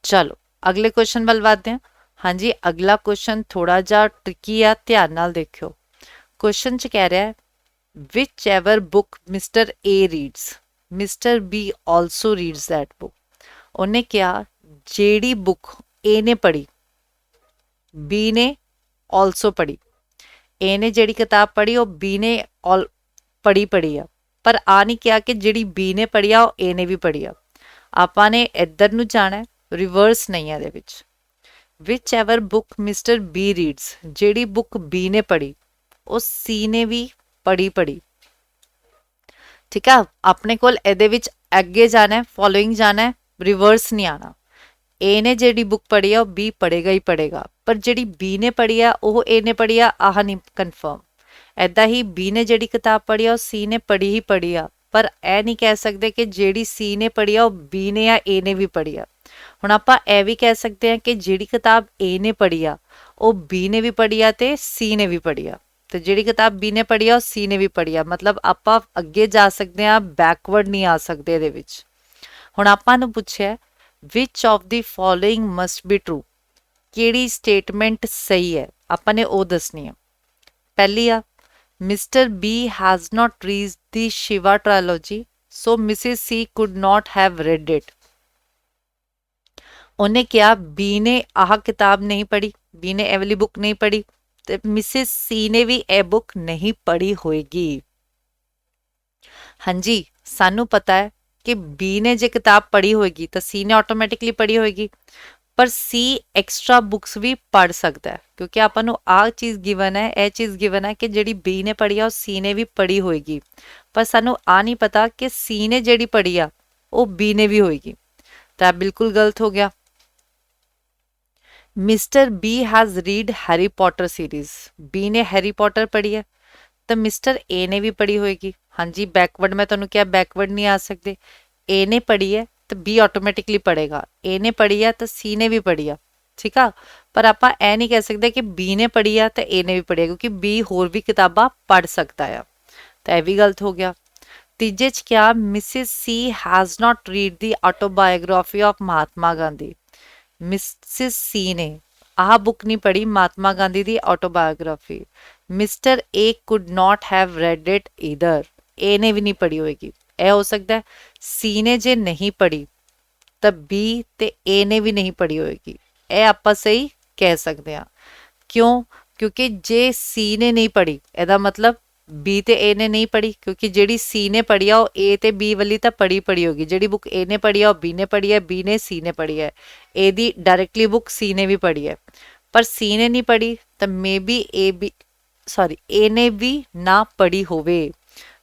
ਚਲੋ ਅਗਲੇ ਕੁਐਸਚਨ ਵੱਲ ਵਧਦੇ ਹਾਂ। ਹਾਂਜੀ, ਅਗਲਾ ਕੁਐਸਚਨ ਥੋੜਾ ਜਿਹਾ ਟ੍ਰਿਕੀ ਆ, ਧਿਆਨ ਨਾਲ ਦੇਖਿਓ। ਕੁਐਸਚਨ 'ਚ ਕਹਿ ਰਿਹਾ whichever book mister A reads, mister B also reads that book. ਉਹਨੇ ਕਿਹਾ ਜਿਹੜੀ ਬੁੱਕ A ਨੇ ਪੜ੍ਹੀ, B ਨੇ ਆਲਸੋ ਪੜ੍ਹੀ। A ਨੇ ਜਿਹੜੀ ਕਿਤਾਬ ਪੜ੍ਹੀ ਉਹ B ਨੇ ਪੜ੍ਹੀ ਆ, ਪਰ ਆ ਨਹੀਂ ਕਿਹਾ ਕਿ ਜਿਹੜੀ B ਨੇ ਪੜ੍ਹੀ ਆ ਉਹ A ਨੇ ਵੀ ਪੜ੍ਹੀ ਆ। ਆਪਾਂ ਨੇ ਇੱਧਰ ਨੂੰ ਜਾਣਾ, ਰਿਵਰਸ ਨਹੀਂ ਹੈ ਇਹਦੇ ਵਿੱਚ। ਵਿਚ ਐਵਰ ਬੁੱਕ ਮਿਸਟਰ B ਰੀਡਸ, ਜਿਹੜੀ ਬੁੱਕ B ਨੇ ਪੜ੍ਹੀ ਉਹ C ਨੇ ਵੀ ਪੜ੍ਹੀ। ਠੀਕ ਆ, ਆਪਣੇ ਕੋਲ ਇਹਦੇ ਵਿੱਚ ਅੱਗੇ ਜਾਣਾ, ਫੋਲੋਇੰਗ ਜਾਣਾ, ਰਿਵਰਸ ਨਹੀਂ ਆਣਾ। A ਨੇ ਜਿਹੜੀ ਬੁੱਕ ਪੜ੍ਹੀ ਆ ਉਹ B ਪੜ੍ਹੇਗਾ ਹੀ ਪੜ੍ਹੇਗਾ, ਪਰ ਜਿਹੜੀ B ਨੇ ਪੜ੍ਹੀ ਆ ਉਹ A ਨੇ ਪੜ੍ਹੀ ਆ, ਆਹ ਨਹੀਂ ਕਨਫਰਮ। ਏਦਾਂ ਹੀ B ਨੇ ਜਿਹੜੀ ਕਿਤਾਬ ਪੜ੍ਹੀ ਆ ਉਹ C ਨੇ ਪੜ੍ਹੀ ਆ, ਪਰ ਇਹ ਨਹੀਂ ਕਹਿ ਸਕਦੇ ਕਿ ਜਿਹੜੀ C ਨੇ ਪੜ੍ਹੀ ਆ ਉਹ B ਨੇ ਜਾਂ A ਨੇ ਵੀ ਪੜ੍ਹੀ ਆ। ਹੁਣ ਆਪਾਂ ਇਹ ਵੀ ਕਹਿ ਸਕਦੇ ਹਾਂ ਕਿ ਜਿਹੜੀ ਕਿਤਾਬ A ਨੇ ਪੜ੍ਹੀ ਆ ਉਹ B ਨੇ ਵੀ ਪੜ੍ਹੀ ਆ ਤੇ C ਨੇ ਵੀ ਪੜ੍ਹੀ ਆ, ਤੇ ਜਿਹੜੀ ਕਿਤਾਬ B ਨੇ ਪੜ੍ਹੀ ਆ ਉਹ C ਨੇ ਵੀ ਪੜ੍ਹੀ ਆ। ਮਤਲਬ ਆਪਾਂ ਅੱਗੇ ਜਾ ਸਕਦੇ ਹਾਂ, ਬੈਕਵਰਡ ਨਹੀਂ ਆ ਸਕਦੇ ਇਹਦੇ ਵਿੱਚ। ਹੁਣ ਆਪਾਂ ਨੂੰ ਪੁੱਛਿਆ ਵਿਚ of the following must be true, ਕਿਹੜੀ ਸਟੇਟਮੈਂਟ ਸਹੀ ਹੈ, ਆਪਾਂ ਨੇ ਉਹ ਦੱਸਣੀ ਆ। ਪਹਿਲੀ ਆ mister B has not read the Shiva trilogy, so Mrs. C could not have read it. ਉਹਨੇ ਕਿਹਾ ਬੀ ਨੇ ਆਹ ਕਿਤਾਬ ਨਹੀਂ ਪੜ੍ਹੀ, ਬੀ ਨੇ ਇਹ ਵਾਲੀ ਬੁੱਕ ਨਹੀਂ ਪੜ੍ਹੀ, ਤੇ ਮਿਸਿਸ ਸੀ ਨੇ ਵੀ ਇਹ ਬੁੱਕ ਨਹੀਂ ਪੜ੍ਹੀ ਹੋਏਗੀ। ਹਾਂਜੀ, ਸਾਨੂੰ ਪਤਾ ਹੈ ਕਿ ਬੀ ਨੇ ਜੇ ਕਿਤਾਬ ਪੜ੍ਹੀ ਹੋਏਗੀ ਤਾਂ ਸੀ ਨੇ ਆਟੋਮੈਟਿਕਲੀ ਪੜ੍ਹੀ ਹੋਏਗੀ, ਪਰ ਸੀ ਐਕਸਟਰਾ ਬੁੱਕਸ ਵੀ ਪੜ੍ਹ ਸਕਦਾ ਹੈ, ਕਿਉਂਕਿ ਆਪਾਂ ਨੂੰ ਆਹ ਚੀਜ਼ ਗਿਵਨ ਹੈ, ਇਹ ਚੀਜ਼ ਗਿਵਨ ਹੈ ਕਿ ਜਿਹੜੀ ਬੀ ਨੇ ਪੜ੍ਹੀ ਆ ਉਹ ਸੀ ਨੇ ਵੀ ਪੜ੍ਹੀ ਹੋਏਗੀ, ਪਰ ਸਾਨੂੰ ਆ ਨਹੀਂ ਪਤਾ ਕਿ ਸੀ ਨੇ ਜਿਹੜੀ ਪੜ੍ਹੀ ਆ ਉਹ ਬੀ ਨੇ ਵੀ ਹੋਏਗੀ, ਤਾਂ ਬਿਲਕੁਲ ਗਲਤ ਹੋ ਗਿਆ। Mister B has read Harry Potter series, B ਨੇ ਹੈਰੀ ਪੋਟਰ ਪੜ੍ਹੀ ਹੈ, ਤਾਂ ਮਿਸਟਰ ਏ ਨੇ ਵੀ ਪੜ੍ਹੀ ਹੋਏਗੀ। ਹਾਂਜੀ, ਬੈਕਵਰਡ ਮੈਂ ਤੁਹਾਨੂੰ ਕਿਹਾ ਬੈਕਵਰਡ ਨਹੀਂ ਆ ਸਕਦੇ, ਏ ਨੇ ਪੜ੍ਹੀ ਹੈ ਤਾਂ ਬੀ ਆਟੋਮੈਟਿਕਲੀ ਪੜ੍ਹੇਗਾ, ਏ ਨੇ ਪੜ੍ਹੀ ਆ ਤਾਂ ਸੀ ਨੇ ਵੀ ਪੜ੍ਹੀ ਆ, ਠੀਕ ਆ। ਪਰ ਆਪਾਂ ਇਹ ਨਹੀਂ ਕਹਿ ਸਕਦੇ ਕਿ ਬੀ ਨੇ ਪੜ੍ਹੀ ਆ ਤਾਂ ਏ ਨੇ ਵੀ ਪੜ੍ਹੀ ਆ, ਕਿਉਂਕਿ ਬੀ ਹੋਰ ਵੀ ਕਿਤਾਬਾਂ ਪੜ੍ਹ ਸਕਦਾ ਆ, ਤਾਂ ਇਹ ਵੀ ਗਲਤ ਹੋ ਗਿਆ। ਤੀਜੇ ਚ ਕਿਹਾ Mrs C has not read the autobiography of Mahatma Gandhi, Mrs C ਨੇ ਆਹ ਬੁੱਕ ਨਹੀਂ ਪੜ੍ਹੀ ਮਹਾਤਮਾ ਗਾਂਧੀ ਦੀ autobiography, mister A could not have read it either, A ਨੇ ਵੀ ਨਹੀਂ ਪੜ੍ਹੀ ਹੋਏਗੀ। ਇਹ ਹੋ ਸਕਦਾ ਹੈ ਸੀ ਨੇ ਜੇ ਨਹੀਂ ਪੜ੍ਹੀ ਤਾਂ ਬੀ ਤੇ ਏ ਨੇ ਵੀ ਨਹੀਂ ਪੜ੍ਹੀ ਹੋਏਗੀ, ਇਹ ਆਪਾਂ ਸਹੀ ਕਹਿ ਸਕਦੇ ਹਾਂ। ਕਿਉਂ? ਕਿਉਂਕਿ ਜੇ ਸੀ ਨੇ ਨਹੀਂ ਪੜ੍ਹੀ ਇਹਦਾ ਮਤਲਬ ਬੀ ਤੇ ਏ ਨੇ ਨਹੀਂ ਪੜ੍ਹੀ, ਕਿਉਂਕਿ ਜਿਹੜੀ ਸੀ ਨੇ ਪੜ੍ਹੀ ਆ ਉਹ ਏ ਤੇ ਬੀ ਵਾਲੀ ਤਾਂ ਪੜ੍ਹੀ ਹੋਗੀ, ਜਿਹੜੀ ਬੁੱਕ ਏ ਨੇ ਪੜ੍ਹੀ ਆ ਉਹ ਬੀ ਨੇ ਪੜ੍ਹੀ ਹੈ, ਬੀ ਨੇ ਸੀ ਨੇ ਪੜ੍ਹੀ ਹੈ, ਏ ਦੀ ਡਾਇਰੈਕਟਲੀ ਬੁੱਕ ਸੀ ਨੇ ਵੀ ਪੜ੍ਹੀ ਹੈ, ਪਰ ਸੀ ਨੇ ਨਹੀਂ ਪੜ੍ਹੀ ਤਾਂ ਏ ਨੇ ਵੀ ਨਾ ਪੜ੍ਹੀ ਹੋਵੇ,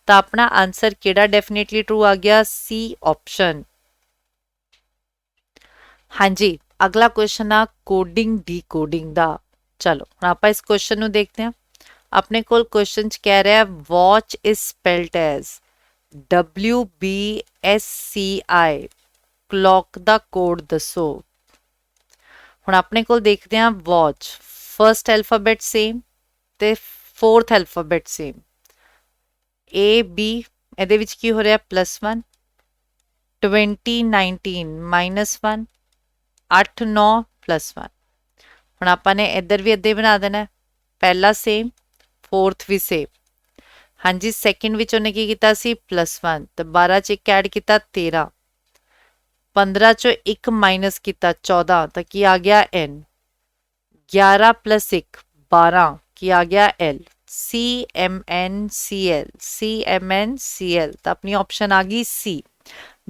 ਤਾਂ ਆਪਣਾ ਆਨਸਰ ਕਿਹੜਾ ਡੈਫੀਨੇਟਲੀ ਟਰੂ ਆ ਗਿਆ? ਸੀ ਆਪਸ਼ਨ। ਹਾਂਜੀ, ਅਗਲਾ ਕੁਐਸਚਨ ਆ ਕੋਡਿੰਗ ਡੀਕੋਡਿੰਗ ਦਾ। ਚਲੋ ਹੁਣ ਆਪਾਂ ਇਸ ਕੁਐਸਚਨ ਨੂੰ ਦੇਖਦੇ ਹਾਂ। ਆਪਣੇ ਕੋਲ ਕੁਐਸਚਨ ਚ ਕਹਿ ਰਿਹਾ watch is spelled as WBSCI, clock ਦਾ ਕੋਡ ਦੱਸੋ। ਹੁਣ ਆਪਣੇ ਕੋਲ ਦੇਖਦੇ ਹਾਂ ਵਾਚ, ਫਰਸਟ ਐਲਫਾਬੈਟ ਸੇਮ ਤੇ fourth alphabet same, A B, ਇਹਦੇ ਵਿੱਚ ਕੀ ਹੋ ਰਿਹਾ +1, 2019 -1, 8 9 +1। ਹੁਣ ਆਪਾਂ ਨੇ ਇੱਧਰ ਵੀ ਇੱਦਾਂ ਹੀ ਬਣਾ ਦੇਣਾ, ਪਹਿਲਾ ਸੇਮ ਫੋਰਥ ਵੀ ਸੇਮ। ਹਾਂਜੀ, ਸੈਕਿੰਡ ਵਿੱਚ ਉਹਨੇ ਕੀ ਕੀਤਾ ਸੀ +1, ਤਾਂ 12 ਚ 1 ਐਡ ਕੀਤਾ 13, 15 ਚੋਂ 1 ਮਾਈਨਸ ਕੀਤਾ 14, ਤਾਂ ਕੀ ਆ ਗਿਆ N, 11 + 1 12, ਕੀ ਆ ਗਿਆ L, CMNCL, ਤਾਂ ਆਪਣੀ ਆਪਸ਼ਨ ਆ ਗਈ ਸੀ।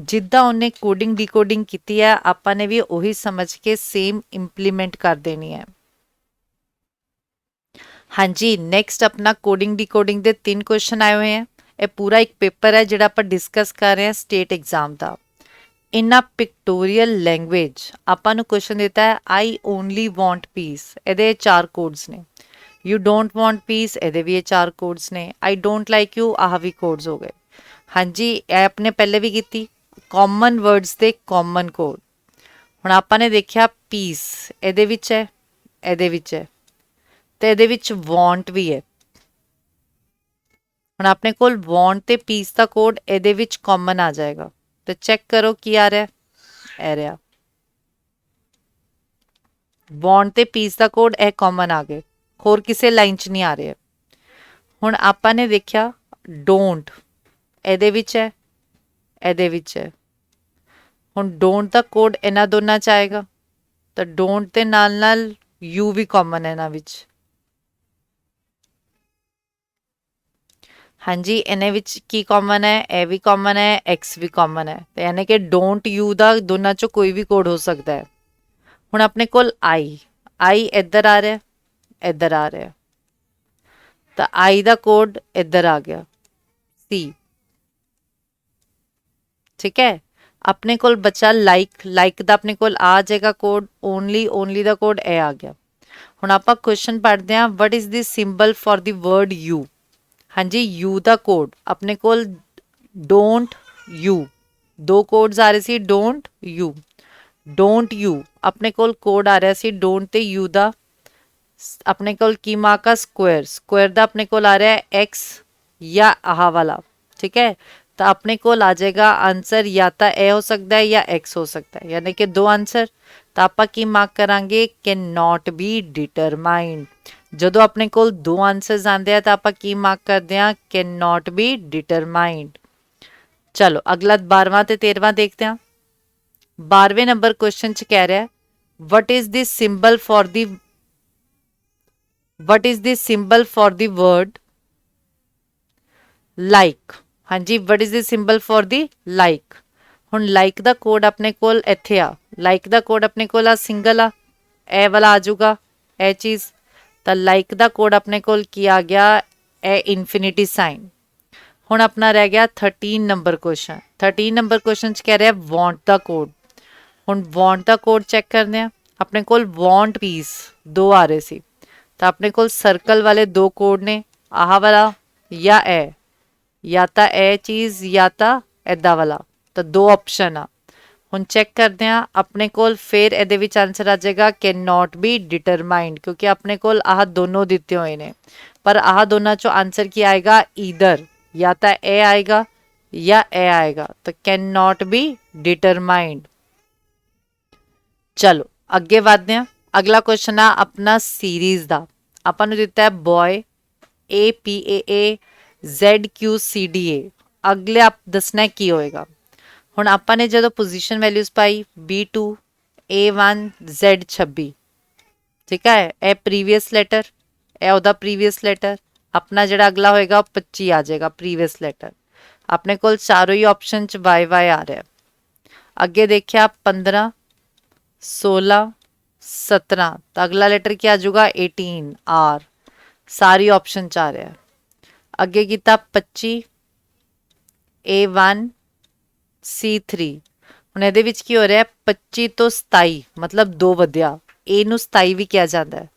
ਜਿੱਦਾਂ ਉਹਨੇ ਕੋਡਿੰਗ ਡੀਕੋਡਿੰਗ ਕੀਤੀ ਹੈ ਆਪਾਂ ਨੇ ਵੀ ਉਹੀ ਸਮਝ ਕੇ ਸੇਮ ਇੰਪਲੀਮੈਂਟ ਕਰ ਦੇਣੀ ਹੈ। ਹਾਂਜੀ, ਨੈਕਸਟ ਆਪਣਾ ਕੋਡਿੰਗ ਡੀਕੋਡਿੰਗ ਦੇ 3 ਕੁਐਸਚਨ ਆਏ ਹੋਏ ਹੈ। ਇਹ ਪੂਰਾ ਇੱਕ ਪੇਪਰ ਹੈ ਜਿਹੜਾ ਆਪਾਂ ਡਿਸਕਸ ਕਰ ਰਹੇ ਹਾਂ ਸਟੇਟ ਐਗਜ਼ਾਮ ਦਾ। ਇਨ ਅ ਪਿਕਟੋਰੀਅਲ ਲੈਂਗੁਏਜ ਆਪਾਂ ਨੂੰ ਕੁਐਸਚਨ ਦਿੱਤਾ ਹੈ ਆਈ ਓਨਲੀ ਵਾਂਟ ਪੀਸ, ਇਹਦੇ 4 ਕੋਡਸ ਨੇ। ਯੂ ਡੋਂਟ ਵਾਂਟ ਪੀਸ, ਇਹਦੇ ਵੀ ਇਹ 4 ਕੋਡਸ ਨੇ। ਆਈ ਡੋਂਟ ਲਾਈਕ ਯੂ, ਆਹ ਵੀ ਕੋਡਸ ਹੋ ਗਏ। ਹਾਂਜੀ, ਇਹ ਆਪਣੇ ਪਹਿਲੇ ਵੀ ਕੀਤੀ, ਕਾਮਨ ਵਰਡਸ ਦੇ ਕਾਮਨ ਕੋਡ। ਹੁਣ ਆਪਾਂ ਨੇ ਦੇਖਿਆ ਪੀਸ ਇਹਦੇ ਵਿੱਚ ਹੈ, ਇਹਦੇ ਵਿੱਚ ਹੈ, ਤੇ ਇਹਦੇ ਵਿੱਚ ਵਾਂਟ ਵੀ ਹੈ। ਹੁਣ ਆਪਣੇ ਕੋਲ ਵਾਂਟ ਤੇ ਪੀਸ ਦਾ ਕੋਡ ਇਹਦੇ ਵਿੱਚ ਕਾਮਨ ਆ ਜਾਏਗਾ, ਤੇ ਚੈੱਕ ਕਰੋ ਕੀ ਆ ਰਿਹਾ, ਇਹ ਰਿਹਾ ਵਾਂਟ ਤੇ ਪੀਸ ਦਾ ਕੋਡ, ਇਹ ਕਾਮਨ ਆ ਗਏ, ਹੋਰ ਕਿਸੇ ਲਾਈਨ 'ਚ ਨਹੀਂ ਆ ਰਹੇ। ਹੁਣ ਆਪਾਂ ਨੇ ਦੇਖਿਆ ਡੋਂਟ ਇਹਦੇ ਵਿੱਚ ਹੈ, ਇਹਦੇ ਵਿੱਚ ਹੈ। ਹੁਣ ਡੋਂਟ ਦਾ ਕੋਡ ਇਹਨਾਂ ਦੋਨਾਂ 'ਚ ਆਏਗਾ, ਤਾਂ ਡੋਂਟ ਦੇ ਨਾਲ ਨਾਲ ਯੂ ਵੀ ਕਾਮਨ ਹੈ ਇਹਨਾਂ ਵਿੱਚ। ਹਾਂਜੀ, ਇਹਨੇ ਵਿੱਚ ਕੀ ਕਾਮਨ ਹੈ, ਇਹ ਵੀ ਕਾਮਨ ਹੈ, ਐਕਸ ਵੀ ਕਾਮਨ ਹੈ, ਤੇ ਯਾਨੀ ਕਿ ਡੋਂਟ ਯੂ ਦਾ ਦੋਨਾਂ 'ਚੋਂ ਕੋਈ ਵੀ ਕੋਡ ਹੋ ਸਕਦਾ ਹੈ। ਹੁਣ ਆਪਣੇ ਕੋਲ ਆਈ ਇੱਧਰ ਆ ਰਿਹਾ, ਇੱਧਰ ਆ ਰਿਹਾ, ਤਾਂ ਆਈ ਦਾ ਕੋਡ ਇੱਧਰ ਆ ਗਿਆ ਸੀ, ਠੀਕ ਹੈ। ਆਪਣੇ ਕੋਲ ਬਚਾ ਲਾਈਕ ਦਾ ਆਪਣੇ ਕੋਲ ਆ ਜਾਏਗਾ ਕੋਡ, ਓਨਲੀ ਦਾ ਕੋਡ ਇਹ ਆ ਗਿਆ। ਹੁਣ ਆਪਾਂ ਕੁਐਸਚਨ ਪੜ੍ਹਦੇ ਹਾਂ what is the symbol for the word U. ਹਾਂਜੀ, ਯੂ ਦਾ ਕੋਡ ਆਪਣੇ ਕੋਲ ਡੋਂਟ ਯੂ, 2 ਕੋਡਸ ਆ ਰਹੇ ਸੀ ਡੋਂਟ ਯੂ ਆਪਣੇ ਕੋਲ ਕੋਡ ਆ ਰਿਹਾ ਸੀ ਡੋਂਟ ਤੇ ਯੂ ਦਾ। ਆਪਣੇ ਕੋਲ ਕੀ ਮਾਰਕ ਆ ਸਕੁਆਇਰ ਦਾ ਆਪਣੇ ਕੋਲ ਆ ਰਿਹਾ ਹੈ x ਜਾਂ ਆਹ ਵਾਲਾ, ਠੀਕ ਹੈ। ਤਾਂ ਆਪਣੇ ਕੋਲ ਆ ਜਾਏਗਾ ਆंसर ਜਾਂ ਤਾਂ ਇਹ ਹੋ ਸਕਦਾ ਹੈ ਜਾਂ x ਹੋ ਸਕਦਾ ਹੈ, ਯਾਨੀ ਕਿ 2 ਆंसर। ਤਾਂ ਆਪਾਂ ਕੀ ਮਾਰਕ ਕਰਾਂਗੇ ਕੈਨ ਨਾਟ ਬੀ ਡਿਟਰਮਾਈਨਡ। ਜਦੋਂ ਆਪਣੇ ਕੋਲ 2 ਆंसर्स ਆਉਂਦੇ ਆ ਤਾਂ ਆਪਾਂ ਕੀ ਮਾਰਕ ਕਰਦੇ ਹਾਂ ਕੈਨ ਨਾਟ ਬੀ ਡਿਟਰਮਾਈਨਡ। ਚਲੋ ਅਗਲਾ 12ਵਾਂ ਤੇ 13ਵਾਂ ਦੇਖਦੇ ਹਾਂ। 12ਵੇਂ ਨੰਬਰ ਕੁਐਸਚਨ 'ਚ ਕਹਿ ਰਿਹਾ what is the symbol for the word like? हाँ जी, what is the symbol for the like? ਹੁਣ like ਦਾ ਕੋਡ ਆਪਣੇ ਕੋਲ ਇੱਥੇ ਆ, like ਦਾ ਕੋਡ ਆਪਣੇ ਕੋਲ ਆ ਸਿੰਗਲ ਆ, ਇਹ ਵਾਲਾ ਆ ਜਾਊਗਾ ਇਹ ਚੀਜ਼, ਤਾਂ like ਦਾ ਕੋਡ ਆਪਣੇ ਕੋਲ ਕੀ ਆ ਗਿਆ, ਇਹ ਇਨਫਿਨਿਟੀ ਸਾਈਨ। ਹੁਣ ਆਪਣਾ ਰਹਿ ਗਿਆ 13 ਨੰਬਰ ਕੁਐਸਚਨ। 13 ਨੰਬਰ ਕੁਐਸਚਨ ਚ ਕਹਿ ਰਿਹਾ ਵਾਂਟ ਦਾ ਕੋਡ। ਹੁਣ ਵਾਂਟ ਦਾ ਕੋਡ ਚੈੱਕ ਕਰਦੇ ਆ। ਆਪਣੇ ਕੋਲ ਵਾਂਟ ਪੀਸ ਦੋ ਆ ਰਹੇ ਸੀ, ਤਾਂ ਆਪਣੇ ਕੋਲ ਸਰਕਲ ਵਾਲੇ ਦੋ ਕੋਡ ਨੇ, ਆਹ ਵਾਲਾ ਜਾਂ ਇਹ, ਜਾਂ ਤਾਂ ਇਹ ਚੀਜ਼ ਜਾਂ ਤਾਂ ਇੱਦਾਂ ਵਾਲਾ, ਤਾਂ ਦੋ ਆਪਸ਼ਨ ਆ। ਹੁਣ ਚੈੱਕ ਕਰਦੇ ਆ ਆਪਣੇ ਕੋਲ, ਫਿਰ ਇਹਦੇ ਵਿੱਚ ਆਨਸਰ ਆ ਜਾਏਗਾ ਕੈਨ ਨਾਟ ਬੀ ਡਿਟਰਮਾਈਨਡ, ਕਿਉਂਕਿ ਆਪਣੇ ਕੋਲ ਆਹ ਦੋਨੋਂ ਦਿੱਤੇ ਹੋਏ ਨੇ, ਪਰ ਆਹ ਦੋਨਾਂ ਚੋਂ ਆਨਸਰ ਕੀ ਆਏਗਾ, ਈਦਰ ਜਾਂ ਤਾਂ ਇਹ ਆਏਗਾ ਜਾਂ ਇਹ ਆਏਗਾ, ਤਾਂ ਕੈਨ ਨਾਟ ਬੀ ਡਿਟਰਮਾਈਨਡ। ਚਲੋ ਅੱਗੇ ਵਧਦੇ ਆ। ਅਗਲਾ ਕੁਐਸਚਨ ਆ ਆਪਣਾ ਸੀਰੀਜ਼ ਦਾ। ਆਪਾਂ ਨੂੰ ਦਿੱਤਾ ਹੈ ਬॉय APAA ZQCDA, ਅਗਲੇ ਆਪ ਦੱਸਣਾ ਕੀ ਹੋਏਗਾ। ਹੁਣ ਆਪਾਂ ਨੇ ਜਦੋਂ ਪੋਜੀਸ਼ਨ ਵੈਲਿਊਜ਼ ਪਾਈ B2 A1 Z26, ਠੀਕ ਹੈ, ਇਹ ਪ੍ਰੀਵੀਅਸ ਲੈਟਰ, ਇਹ ਉਹਦਾ ਪ੍ਰੀਵੀਅਸ ਲੈਟਰ, ਆਪਣਾ ਜਿਹੜਾ ਅਗਲਾ ਹੋਏਗਾ ਉਹ 25 ਆ ਜਾਏਗਾ ਪ੍ਰੀਵੀਅਸ ਲੈਟਰ। ਆਪਣੇ ਕੋਲ ਚਾਰੋਂ ਹੀ ਆਪਸ਼ਨ ਚ YY ਆ ਰਿਹਾ। ਅੱਗੇ ਦੇਖਿਆ 15 16 17, ਤਾਂ ਅਗਲਾ ਲੈਟਰ ਕੀ ਆ ਜਾਊਗਾ 18 R, ਸਾਰੀ ਆਪਸ਼ਨ ਚ ਆ ਰਿਹਾ। ਅੱਗੇ ਕੀਤਾ 25 A1 C3, ਹੁਣ ਇਹਦੇ ਵਿੱਚ ਕੀ ਹੋ ਰਿਹਾ, 25 ਤੋਂ 27 ਮਤਲਬ 2 ਵਧਿਆ, A ਨੂੰ 27 ਵੀ ਕਿਹਾ ਜਾਂਦਾ ਹੈ।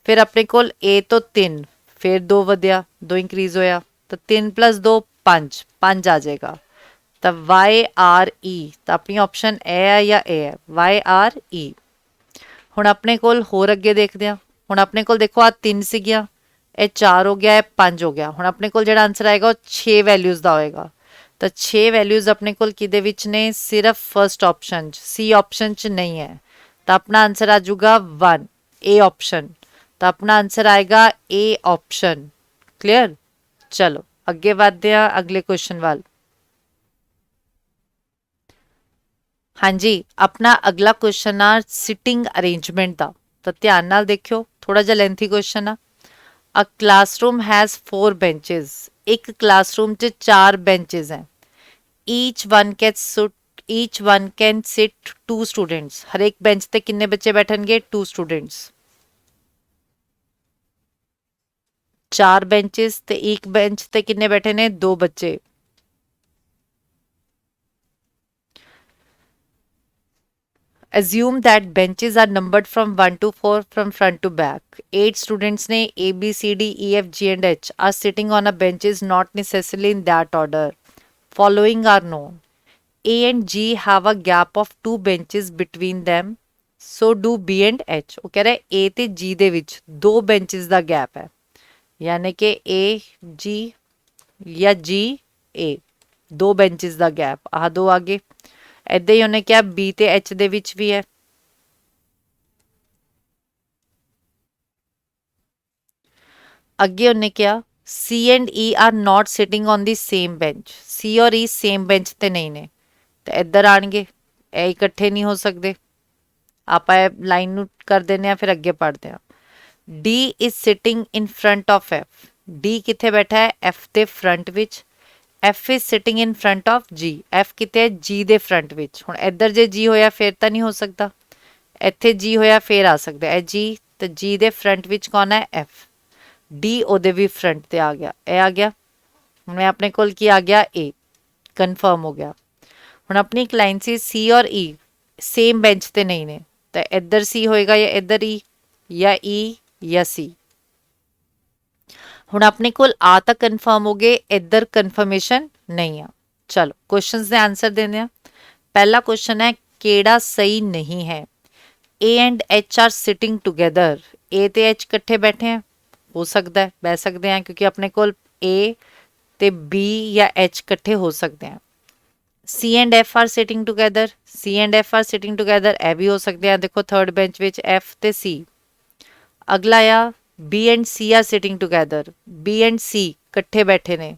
ਫਿਰ ਆਪਣੇ ਕੋਲ A ਤੋਂ 3, ਫਿਰ 2 ਵਧਿਆ, 2 ਇੰਕਰੀਜ਼ ਹੋਇਆ, ਤਾਂ 3 + 2 5, 5 ਆ ਜਾਏਗਾ। ਤਾਂ YRE, ਤਾਂ ਆਪਣੀ ਆਪਸ਼ਨ ਇਹ ਹੈ ਜਾਂ ਇਹ ਹੈ, YRE। ਹੁਣ ਆਪਣੇ ਕੋਲ ਹੋਰ ਅੱਗੇ ਦੇਖਦੇ ਹਾਂ। ਹੁਣ ਆਪਣੇ ਕੋਲ ਦੇਖੋ ਆ 3 ਸੀਗੀਆਂ, ਇਹ 4 ਹੋ ਗਿਆ, ਇਹ 5 ਹੋ ਗਿਆ। ਹੁਣ ਆਪਣੇ ਕੋਲ ਜਿਹੜਾ ਆਨਸਰ ਆਏਗਾ ਉਹ 6 ਵੈਲਿਊਜ਼ ਦਾ ਹੋਏਗਾ। ਤਾਂ 6 ਵੈਲਿਊਜ਼ ਆਪਣੇ ਕੋਲ ਕਿਹਦੇ ਵਿੱਚ ਨੇ, ਸਿਰਫ ਫਰਸਟ ਆਪਸ਼ਨ ਚ, C ਆਪਸ਼ਨ ਚ ਨਹੀਂ ਹੈ। ਤਾਂ ਆਪਣਾ ਆਨਸਰ ਆ ਜਾਊਗਾ 1 A ਆਪਸ਼ਨ। ਤਾਂ ਆਪਣਾ ਆਨਸਰ ਆਏਗਾ A ਆਪਸ਼ਨ। ਕਲੀਅਰ? ਚਲੋ ਅੱਗੇ ਵਧਦੇ ਆ ਅਗਲੇ ਕੁਐਸਚਨ ਵੱਲ। ਹਾਂਜੀ, ਆਪਣਾ ਅਗਲਾ ਕੁਐਸਚਨ ਆ ਸਿਟਿੰਗ ਅਰੇਂਜਮੈਂਟ ਦਾ, ਤਾਂ ਧਿਆਨ ਨਾਲ ਦੇਖਿਓ, ਥੋੜਾ ਜਿਹਾ ਲੈਂਥੀ ਕੁਐਸਚਨ ਆ। A classroom has 4 benches, ਇੱਕ ਕਲਾਸਰੂਮ 'ਚ 4 benches ਹੈ। each one can sit 2 students, ਹਰੇਕ ਬੈਂਚ ਤੇ ਕਿੰਨੇ ਬੱਚੇ ਬੈਠਣਗੇ, 2 students। 4 benches ਤੇ ਇੱਕ ਬੈਂਚ ਤੇ ਕਿੰਨੇ ਬੈਠੇ ਨੇ, 2 ਬੱਚੇ। Assume that benches are numbered from 1 to 4 from front to back. 8 students ne A, B, C, D, E, F, G and H are sitting on a benches not necessarily in that order. Following are known. A and G have a gap of 2 benches between them. So do B and H. ਉਹ ਕਹਿ ਰਿਹਾ A ਤੇ G ਦੇ ਵਿੱਚ 2 benches ਦਾ gap ਹੈ, ਯਾਨੀ ਕਿ A, G ਜਾਂ G, A, 2 benches the gap, ਆਹ ਦੋ ਆਗੇ। ਇੱਦਾਂ ਹੀ ਉਹਨੇ ਕਿਹਾ B ਤੇ H ਦੇ ਵਿੱਚ ਵੀ ਹੈ। ਅੱਗੇ ਉਹਨੇ ਕਿਹਾ C and E are not sitting on the same bench. C ਔਰ E same bench ਤੇ ਨਹੀਂ ਨੇ, ਤੇ ਇੱਧਰ ਆਣਗੇ, ਇਹ ਇਕੱਠੇ ਨਹੀਂ ਹੋ ਸਕਦੇ। ਆਪਾਂ ਇਹ ਲਾਈਨ ਨੂੰ ਕਰ ਦਿੰਦੇ ਆ, ਫਿਰ ਅੱਗੇ ਪੜ੍ਹਦੇ ਆ। D is sitting in front of F. D ਕਿੱਥੇ ਬੈਠਾ ਹੈ, F ਦੇ ਫਰੰਟ ਵਿੱਚ। F is sitting in front of G. F ਕਿਤੇ G ਦੇ ਫਰੰਟ ਵਿੱਚ। ਹੁਣ ਇੱਧਰ ਜੇ G ਹੋਇਆ ਫਿਰ ਤਾਂ ਨਹੀਂ ਹੋ ਸਕਦਾ, ਇੱਥੇ G ਹੋਇਆ ਫਿਰ ਆ ਸਕਦਾ ਇਹ G, ਤੇ G ਦੇ ਫਰੰਟ ਵਿੱਚ ਕੌਣ ਹੈ, F। D ਉਹਦੇ ਵੀ ਫਰੰਟ ਤੇ ਆ ਗਿਆ, ਇਹ ਆ ਗਿਆ। ਹੁਣ ਆਪਣੇ ਕੋਲ ਕੀ ਆ ਗਿਆ, A, ਕਨਫਰਮ ਹੋ ਗਿਆ। ਹੁਣ ਆਪਣੀ ਇੱਕ ਲਾਈਨ ਸੀ C ਔਰ E ਸੇਮ ਬੈਂਚ ਤੇ ਨਹੀਂ ਨੇ, ਤਾਂ ਇੱਧਰ C ਹੋਏਗਾ ਜਾਂ ਇੱਧਰ E, ਜਾਂ E ਜਾਂ C। ਹੁਣ ਆਪਣੇ ਕੋਲ ਆ ਤਾਂ ਕਨਫਰਮ ਹੋ ਗਏ, ਇੱਧਰ ਕਨਫਰਮੇਸ਼ਨ ਨਹੀਂ ਆ। ਚਲੋ ਕੁਐਸਚਨਸ ਦੇ ਆਨਸਰ ਦਿੰਦੇ ਆ। ਪਹਿਲਾ ਕੁਐਸਚਨ ਹੈ ਕਿਹੜਾ ਸਹੀ ਨਹੀਂ ਹੈ। A and H are sitting together. A ਤੇ H ਇਕੱਠੇ ਬੈਠੇ ਹੈ, ਹੋ ਸਕਦਾ ਹੈ, ਬਹਿ ਸਕਦੇ ਆ, ਕਿਉਂਕਿ ਆਪਣੇ ਕੋਲ A ਤੇ B ਜਾਂ H ਇਕੱਠੇ ਹੋ ਸਕਦੇ ਆ। C and F are sitting together. C and F are sitting together, ਇਹ ਵੀ ਹੋ ਸਕਦੇ ਆ। ਦੇਖੋ ਥਰਡ ਬੈਂਚ ਵਿੱਚ F ਤੇ C। ਅਗਲਾ ਆ B and C are sitting together. B and C ਇਕੱਠੇ ਬੈਠੇ ਨੇ।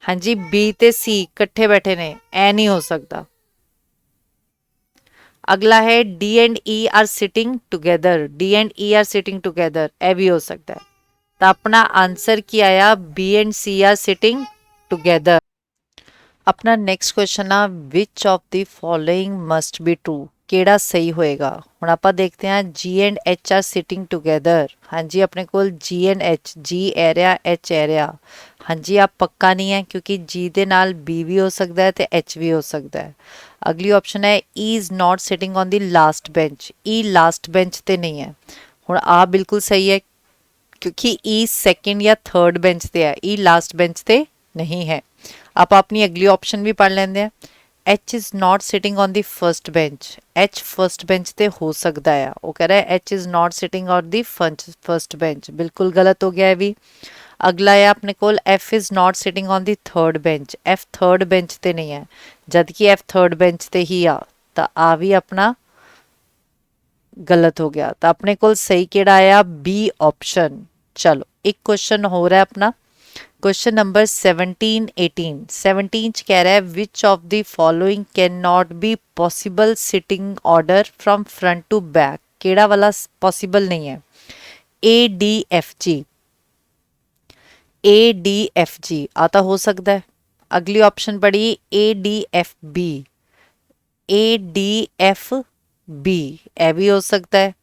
ਹਾਂਜੀ, B ਤੇ C ਇਕੱਠੇ ਬੈਠੇ ਨੇ, ਇਹ ਨਹੀਂ ਹੋ ਸਕਦਾ। अगला है D and E R sitting together, D and E R sitting together, ਇਹ ਵੀ ਹੋ ਸਕਦਾ ਹੈ। ਤਾਂ ਆਪਣਾ ਆਨਸਰ ਕੀ ਆਇਆ, B and C are sitting together. ਆਪਣਾ ਨੈਕਸਟ ਕੁਐਸਚਨ ਆ which of the following must be true, ਕਿਹੜਾ ਸਹੀ ਹੋਏਗਾ। ਹੁਣ ਆਪਾਂ ਦੇਖਦੇ ਹਾਂ G and H are sitting together. ਹਾਂਜੀ ਆਪਣੇ ਕੋਲ ਜੀ ਐਂਡ ਐਚ, ਜੀ ਐ ਰਿਹਾ ਐਚ ਐ ਰਿਹਾ। ਹਾਂਜੀ ਆ ਪੱਕਾ ਨਹੀਂ ਹੈ ਕਿਉਂਕਿ ਜੀ ਦੇ ਨਾਲ ਬੀ ਵੀ ਹੋ ਸਕਦਾ ਹੈ ਤੇ ਐਚ ਵੀ ਹੋ ਸਕਦਾ ਹੈ। ਅਗਲੀ ਆਪਸ਼ਨ ਹੈ E is not sitting on the last bench, E last bench ਤੇ ਨਹੀਂ ਹੈ। ਹੁਣ ਆ ਬਿਲਕੁਲ ਸਹੀ ਹੈ ਕਿਉਂਕਿ ਈ ਸੈਕਿੰਡ ਜਾਂ ਥਰਡ ਬੈਂਚ ਤੇ ਹੈ, ਈ ਲਾਸਟ ਬੈਂਚ ਤੇ ਨਹੀਂ ਹੈ। ਆਪਾਂ ਆਪਣੀ ਅਗਲੀ ਆਪਸ਼ਨ ਵੀ ਪੜ੍ਹ ਲੈਂਦੇ ਹਾਂ। H is not sitting on the first bench, H first bench ਤੇ ਹੋ ਸਕਦਾ ਆ। ਉਹ ਕਹਿ ਰਿਹਾ H is not sitting on the first bench, ਬਿਲਕੁਲ ਗਲਤ ਹੋ ਗਿਆ ਇਹ ਵੀ। ਅਗਲਾ ਹੈ ਆਪਣੇ ਕੋਲ F is not sitting on the third bench, F third bench ਤੇ ਨਹੀਂ ਹੈ ਜਦ ਕਿ ਐਫ ਥਰਡ ਬੈਂਚ ਤੇ ਹੀ ਆ। ਤਾਂ ਆ ਵੀ ਆਪਣਾ ਗਲਤ ਹੋ ਗਿਆ। ਤਾਂ ਆਪਣੇ ਕੋਲ ਸਹੀ ਕਿਹੜਾ ਆਇਆ, ਬੀ ਆਪਸ਼ਨ। ਚਲੋ ਇੱਕ ਕੁਐਸਚਨ ਹੋ ਰਿਹਾ ਆਪਣਾ, क्वेश्चन नंबर 17 18 17 च कह रहा है which of the following can not be possible sitting order from front to back, केड़ा वाला पॉसिबल नहीं है। A D F G, A D F G आता हो सकता है। अगली ऑप्शन पढ़ी A D F B, A D F B A भी हो सकता है।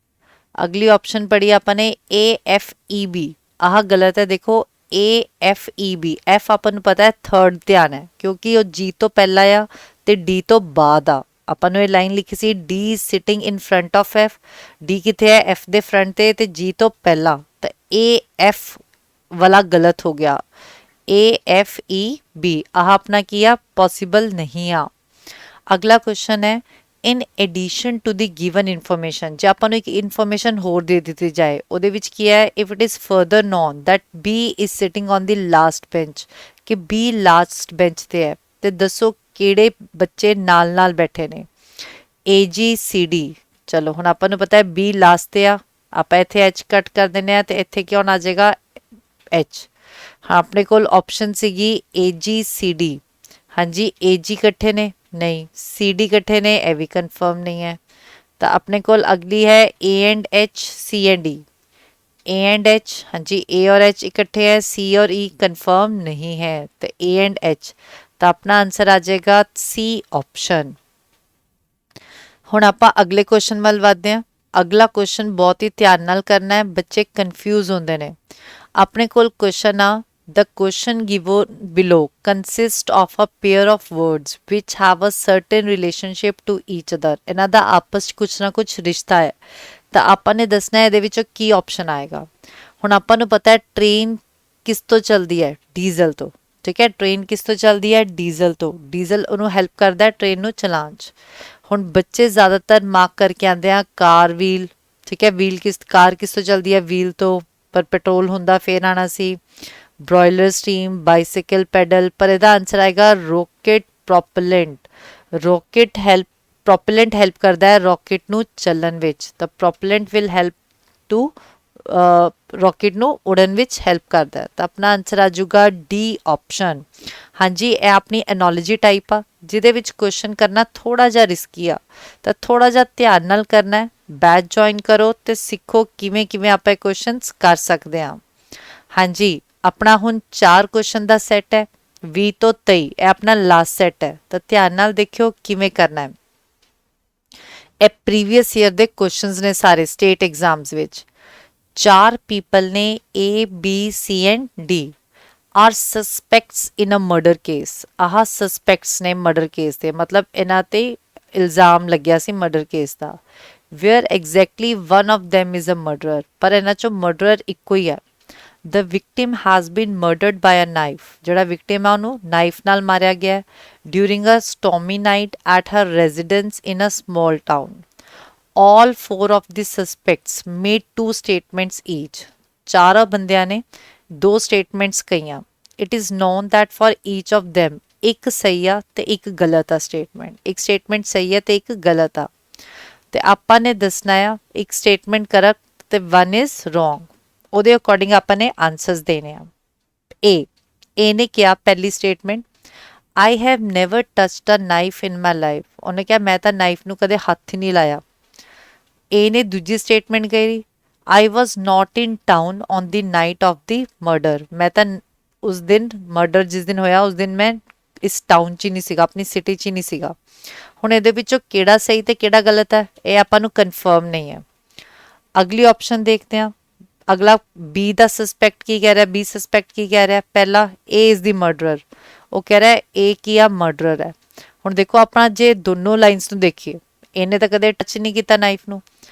अगली ऑप्शन पढ़ी आपने ए एफ ई बी, आह गलत है। देखो A F E B, F अपन ਨੂੰ ਪਤਾ ਹੈ ਥਰਡ ਤੇ ਆਣਾ ਹੈ ਕਿਉਂਕਿ ਉਹ ਜੀ ਤੋਂ ਪਹਿਲਾਂ ਆ ਤੇ ਡੀ ਤੋਂ ਬਾਅਦ ਆ। ਆਪਾਂ ਨੂੰ ਇਹ ਲਾਈਨ ਲਿਖੀ C D sitting in front of F, D ਕਿੱਥੇ ਹੈ ਐਫ ਦੇ ਫਰੰਟ ਤੇ ਤੇ ਜੀ ਤੋਂ ਪਹਿਲਾਂ। ਤਾਂ ਏ ਐਫ ਵਾਲਾ ਗਲਤ ਹੋ ਗਿਆ, ਏ ਐਫ ਈ ਬੀ ਆਹ ਆਪਣਾ ਕੀ ਆ, ਪੋਸੀਬਲ ਨਹੀਂ ਆ। ਅਗਲਾ ਕੁਐਸਚਨ ਹੈ in addition to the given information, ਜੇ ਆਪਾਂ ਨੂੰ ਇੱਕ ਇਨਫੋਰਮੇਸ਼ਨ ਹੋਰ ਦੇ ਦਿੱਤੀ ਜਾਏ ਉਹਦੇ ਵਿੱਚ ਕੀ ਹੈ, if it is further non that B is sitting on the last bench, ਕਿ ਬੀ ਲਾਸਟ ਬੈਂਚ ਤੇ ਹੈ ਤੇ ਦੱਸੋ ਕਿਹੜੇ ਬੱਚੇ ਨਾਲ ਨਾਲ ਬੈਠੇ ਨੇ, ਏ ਜੀ ਸੀ ਡੀ। ਚਲੋ ਹੁਣ ਆਪਾਂ ਨੂੰ ਪਤਾ ਹੈ ਬੀ ਲਾਸਟ ਤੇ ਆ, ਆਪਾਂ ਇੱਥੇ ਐਚ ਕੱਟ ਕਰ ਦਿੰਦੇ ਆ ਤੇ ਇੱਥੇ ਕਿਉਂ ਆ ਜਾਏਗਾ ਐਚ। ਹਾਂ ਆਪਣੇ ਕੋਲ ਆਪਸ਼ਨ ਸੀਗੀ ਏ ਜੀ ਸੀ ਡੀ, ਹਾਂਜੀ ਏ ਜੀ ਇਕੱਠੇ ਨੇ नहीं, सी डी इकट्ठे ने ए भी कन्फर्म नहीं है। तो अपने कोल अगली है A and H C and D, A and H हाँ जी ए और एच इकट्ठे है, सी और ई कन्फर्म नहीं है तो ए एंड एच। तो अपना आंसर आ जाएगा सी ऑप्शन। ਹੁਣ ਆਪਾਂ ਅਗਲੇ ਕੁਐਸਚਨ ਵੱਲ ਵਧਦੇ ਹਾਂ। ਅਗਲਾ ਕੁਐਸਚਨ ਬਹੁਤ ਹੀ ਧਿਆਨ ਨਾਲ ਕਰਨਾ ਹੈ, ਬੱਚੇ ਕਨਫਿਊਜ਼ ਹੁੰਦੇ ਨੇ। ਆਪਣੇ ਕੋਲ ਕੁਐਸਚਨ ਆ the question given below consists of a pair of words which have a certain relationship to each other, ਇਹਨਾਂ ਦਾ ਆਪਸ ਚ ਕੁਛ ਨਾ ਕੁਛ ਰਿਸ਼ਤਾ ਹੈ। ਤਾਂ ਆਪਾਂ ਨੇ ਦੱਸਣਾ ਹੈ ਇਹਦੇ ਵਿੱਚੋਂ ਕੀ ਆਪਸ਼ਨ ਆਏਗਾ। ਹੁਣ ਆਪਾਂ ਨੂੰ ਪਤਾ ਹੈ ਟ੍ਰੇਨ ਕਿਸ ਤੋਂ ਚੱਲਦੀ ਹੈ, ਡੀਜ਼ਲ ਤੋਂ, ਠੀਕ ਹੈ। ਟ੍ਰੇਨ ਕਿਸ ਤੋਂ ਚੱਲਦੀ ਹੈ, ਡੀਜ਼ਲ ਤੋਂ। ਡੀਜ਼ਲ ਉਹਨੂੰ ਹੈਲਪ ਕਰਦਾ ਹੈ ਟ੍ਰੇਨ ਨੂੰ ਚਲਾਉਣ 'ਚ। ਹੁਣ ਬੱਚੇ ਜ਼ਿਆਦਾਤਰ ਮਾਰਕ ਕਰਕੇ ਆਉਂਦੇ ਆ ਕਾਰ ਵੀਲ, ਠੀਕ ਹੈ। ਵੀਲ ਕਾਰ ਕਿਸ ਤੋਂ ਚੱਲਦੀ ਹੈ, ਵੀਲ ਤੋਂ, ਪਰ ਪੈਟਰੋਲ ਹੁੰਦਾ ਫੇਰ ਆਣਾ ਸੀ। ब्रॉयलर स्टीम, बाइसिकल पैडल, पर ਇਹਦਾ ਆਨਸਰ ਆਏਗਾ ਰੌਕਟ ਪ੍ਰੋਪੈਲੈਂਟ। ਰੌਕਟ ਹੈਲਪ, ਪ੍ਰੋਪੈਲੈਂਟ ਹੈਲਪ ਕਰਦਾ ਹੈ ਰੌਕਟ ਨੂੰ ਚੱਲਣ ਵਿੱਚ, ਤਾਂ ਪ੍ਰੋਪੈਲੈਂਟ ਵਿਲ ਹੈਲਪ ਟੂ ਰੌਕਟ ਨੂੰ ਉੜਨ ਵਿੱਚ ਹੈਲਪ ਕਰਦਾ ਹੈ। ਤਾਂ ਆਪਣਾ ਆਨਸਰ ਆ ਜਾਊਗਾ ਡੀ ਆਪਸ਼ਨ। ਹਾਂਜੀ ਇਹ ਆਪਣੀ ਐਨੋਲੋਜੀ ਟਾਈਪ ਆ ਜਿਹਦੇ ਵਿੱਚ ਕੁਐਸਚਨ ਕਰਨਾ ਥੋੜਾ ਜਿਹਾ ਰਿਸਕੀ ਆ, ਤਾਂ ਥੋੜਾ ਜਿਹਾ ਧਿਆਨ ਨਾਲ ਕਰਨਾ ਹੈ। ਬੈਚ ਜੁਆਇਨ ਕਰੋ ਤੇ ਸਿੱਖੋ ਕਿਵੇਂ ਕਿਵੇਂ ਆਪਾਂ ਇਹ ਕੁਐਸਚਨਸ ਕਰ ਸਕਦੇ ਹਾਂ। ਹਾਂਜੀ अपना हुण 4 क्वेश्चन का सैट है, 20 तो 23 ਇਹ अपना लास्ट सैट है। तो ध्यान नाल देखियो किवें करना है। ਇਹ प्रीवियस ईयर ਦੇ क्वेश्चंस ने सारे स्टेट एग्जाम्स ਵਿੱਚ। 4 पीपल ने A B C and D are suspects in a murder case. Ah suspects ने मर्डर केस ਦੇ मतलब ਇਹਨਾਂ ਤੇ ਇਲਜ਼ਾਮ ਲੱਗਿਆ ਸੀ ਮਰਡਰ ਕੇਸ ਦਾ। Where exactly one of them is a murderer, ਪਰ ਇਹਨਾਂ ਚੋਂ ਮਰਡਰਰ ਇੱਕੋ ਹੀ ਹੈ। The victim has been murdered by a knife, ਜਿਹੜਾ victim ਹੈ ਉਹਨੂੰ ਨਾਈਫ ਨਾਲ ਮਾਰਿਆ ਗਿਆ ਹੈ during a stormy night at her residence in a small town. All 4 of the suspects made 2 statements each. ਚਾਰਾਂ ਬੰਦਿਆਂ ਨੇ 2 statements ਕਹੀਆਂ। It is known that for each of them ਇੱਕ ਸਹੀ ਆ ਤੇ ਇੱਕ ਗਲਤ ਆ ਸਟੇਟਮੈਂਟ, ਇੱਕ ਸਟੇਟਮੈਂਟ ਸਹੀ ਆ ਤੇ ਇੱਕ ਗਲਤ ਆ। ਤੇ ਆਪਾਂ ਨੇ ਦੱਸਣਾ ਆ ਇੱਕ ਸਟੇਟਮੈਂਟ ਕਰੈਕਟ ਤੇ 1 is wrong, ਉਹਦੇ ਅਕੋਰਡਿੰਗ ਆਪਾਂ ਨੇ ਆਨਸਰਸ ਦੇਣੇ ਆ। ਏ ਨੇ ਕਿਹਾ ਪਹਿਲੀ statement I have never touched a knife in my life. ਉਹਨੇ ਕਿਹਾ ਮੈਂ ਤਾਂ ਨਾਈਫ ਨੂੰ ਕਦੇ ਹੱਥ ਹੀ ਨਹੀਂ ਲਾਇਆ। A ਨੇ ਦੂਜੀ ਸਟੇਟਮੈਂਟ ਕਹੀ I was not in town on the night of the murder. ਮੈਂ ਤਾਂ ਉਸ ਦਿਨ ਮਰਡਰ ਜਿਸ ਦਿਨ ਹੋਇਆ ਉਸ ਦਿਨ ਮੈਂ ਇਸ ਟਾਊਨ 'ਚ ਹੀ ਨਹੀਂ ਸੀਗਾ, ਆਪਣੀ ਸਿਟੀ 'ਚ ਹੀ ਨਹੀਂ ਸੀਗਾ। ਹੁਣ ਇਹਦੇ ਵਿੱਚੋਂ ਕਿਹੜਾ ਸਹੀ ਤੇ ਕਿਹੜਾ ਗਲਤ ਹੈ ਇਹ ਆਪਾਂ ਨੂੰ ਕਨਫਰਮ ਨਹੀਂ ਹੈ। ਅਗਲੀ ਆਪਸ਼ਨ ਦੇਖਦੇ ਹਾਂ। ਅਗਲਾ ਬੀ ਦਾ ਸਸਪੈਕਟ ਕੀ ਕਹਿ ਰਿਹਾ, ਬੀ ਸਸਪੈਕਟ ਕੀ ਕਹਿ ਰਿਹਾ, ਪਹਿਲਾ ਏ ਇਜ਼ ਦੀ ਮਰਡਰਰ, ਉਹ ਕਹਿ ਰਿਹਾ ਏ ਕੀ ਆ ਮਰਡਰਰ ਹੈ। ਹੁਣ ਦੇਖੋ ਆਪਾਂ ਜੇ ਦੋਨੋਂ ਲਾਈਨਸ ਨੂੰ ਦੇਖੀਏ, ਇਹਨੇ ਤਾਂ ਕਦੇ ਟੱਚ ਨਹੀਂ ਕੀਤਾ ਨਾਈਫ ਨੂੰ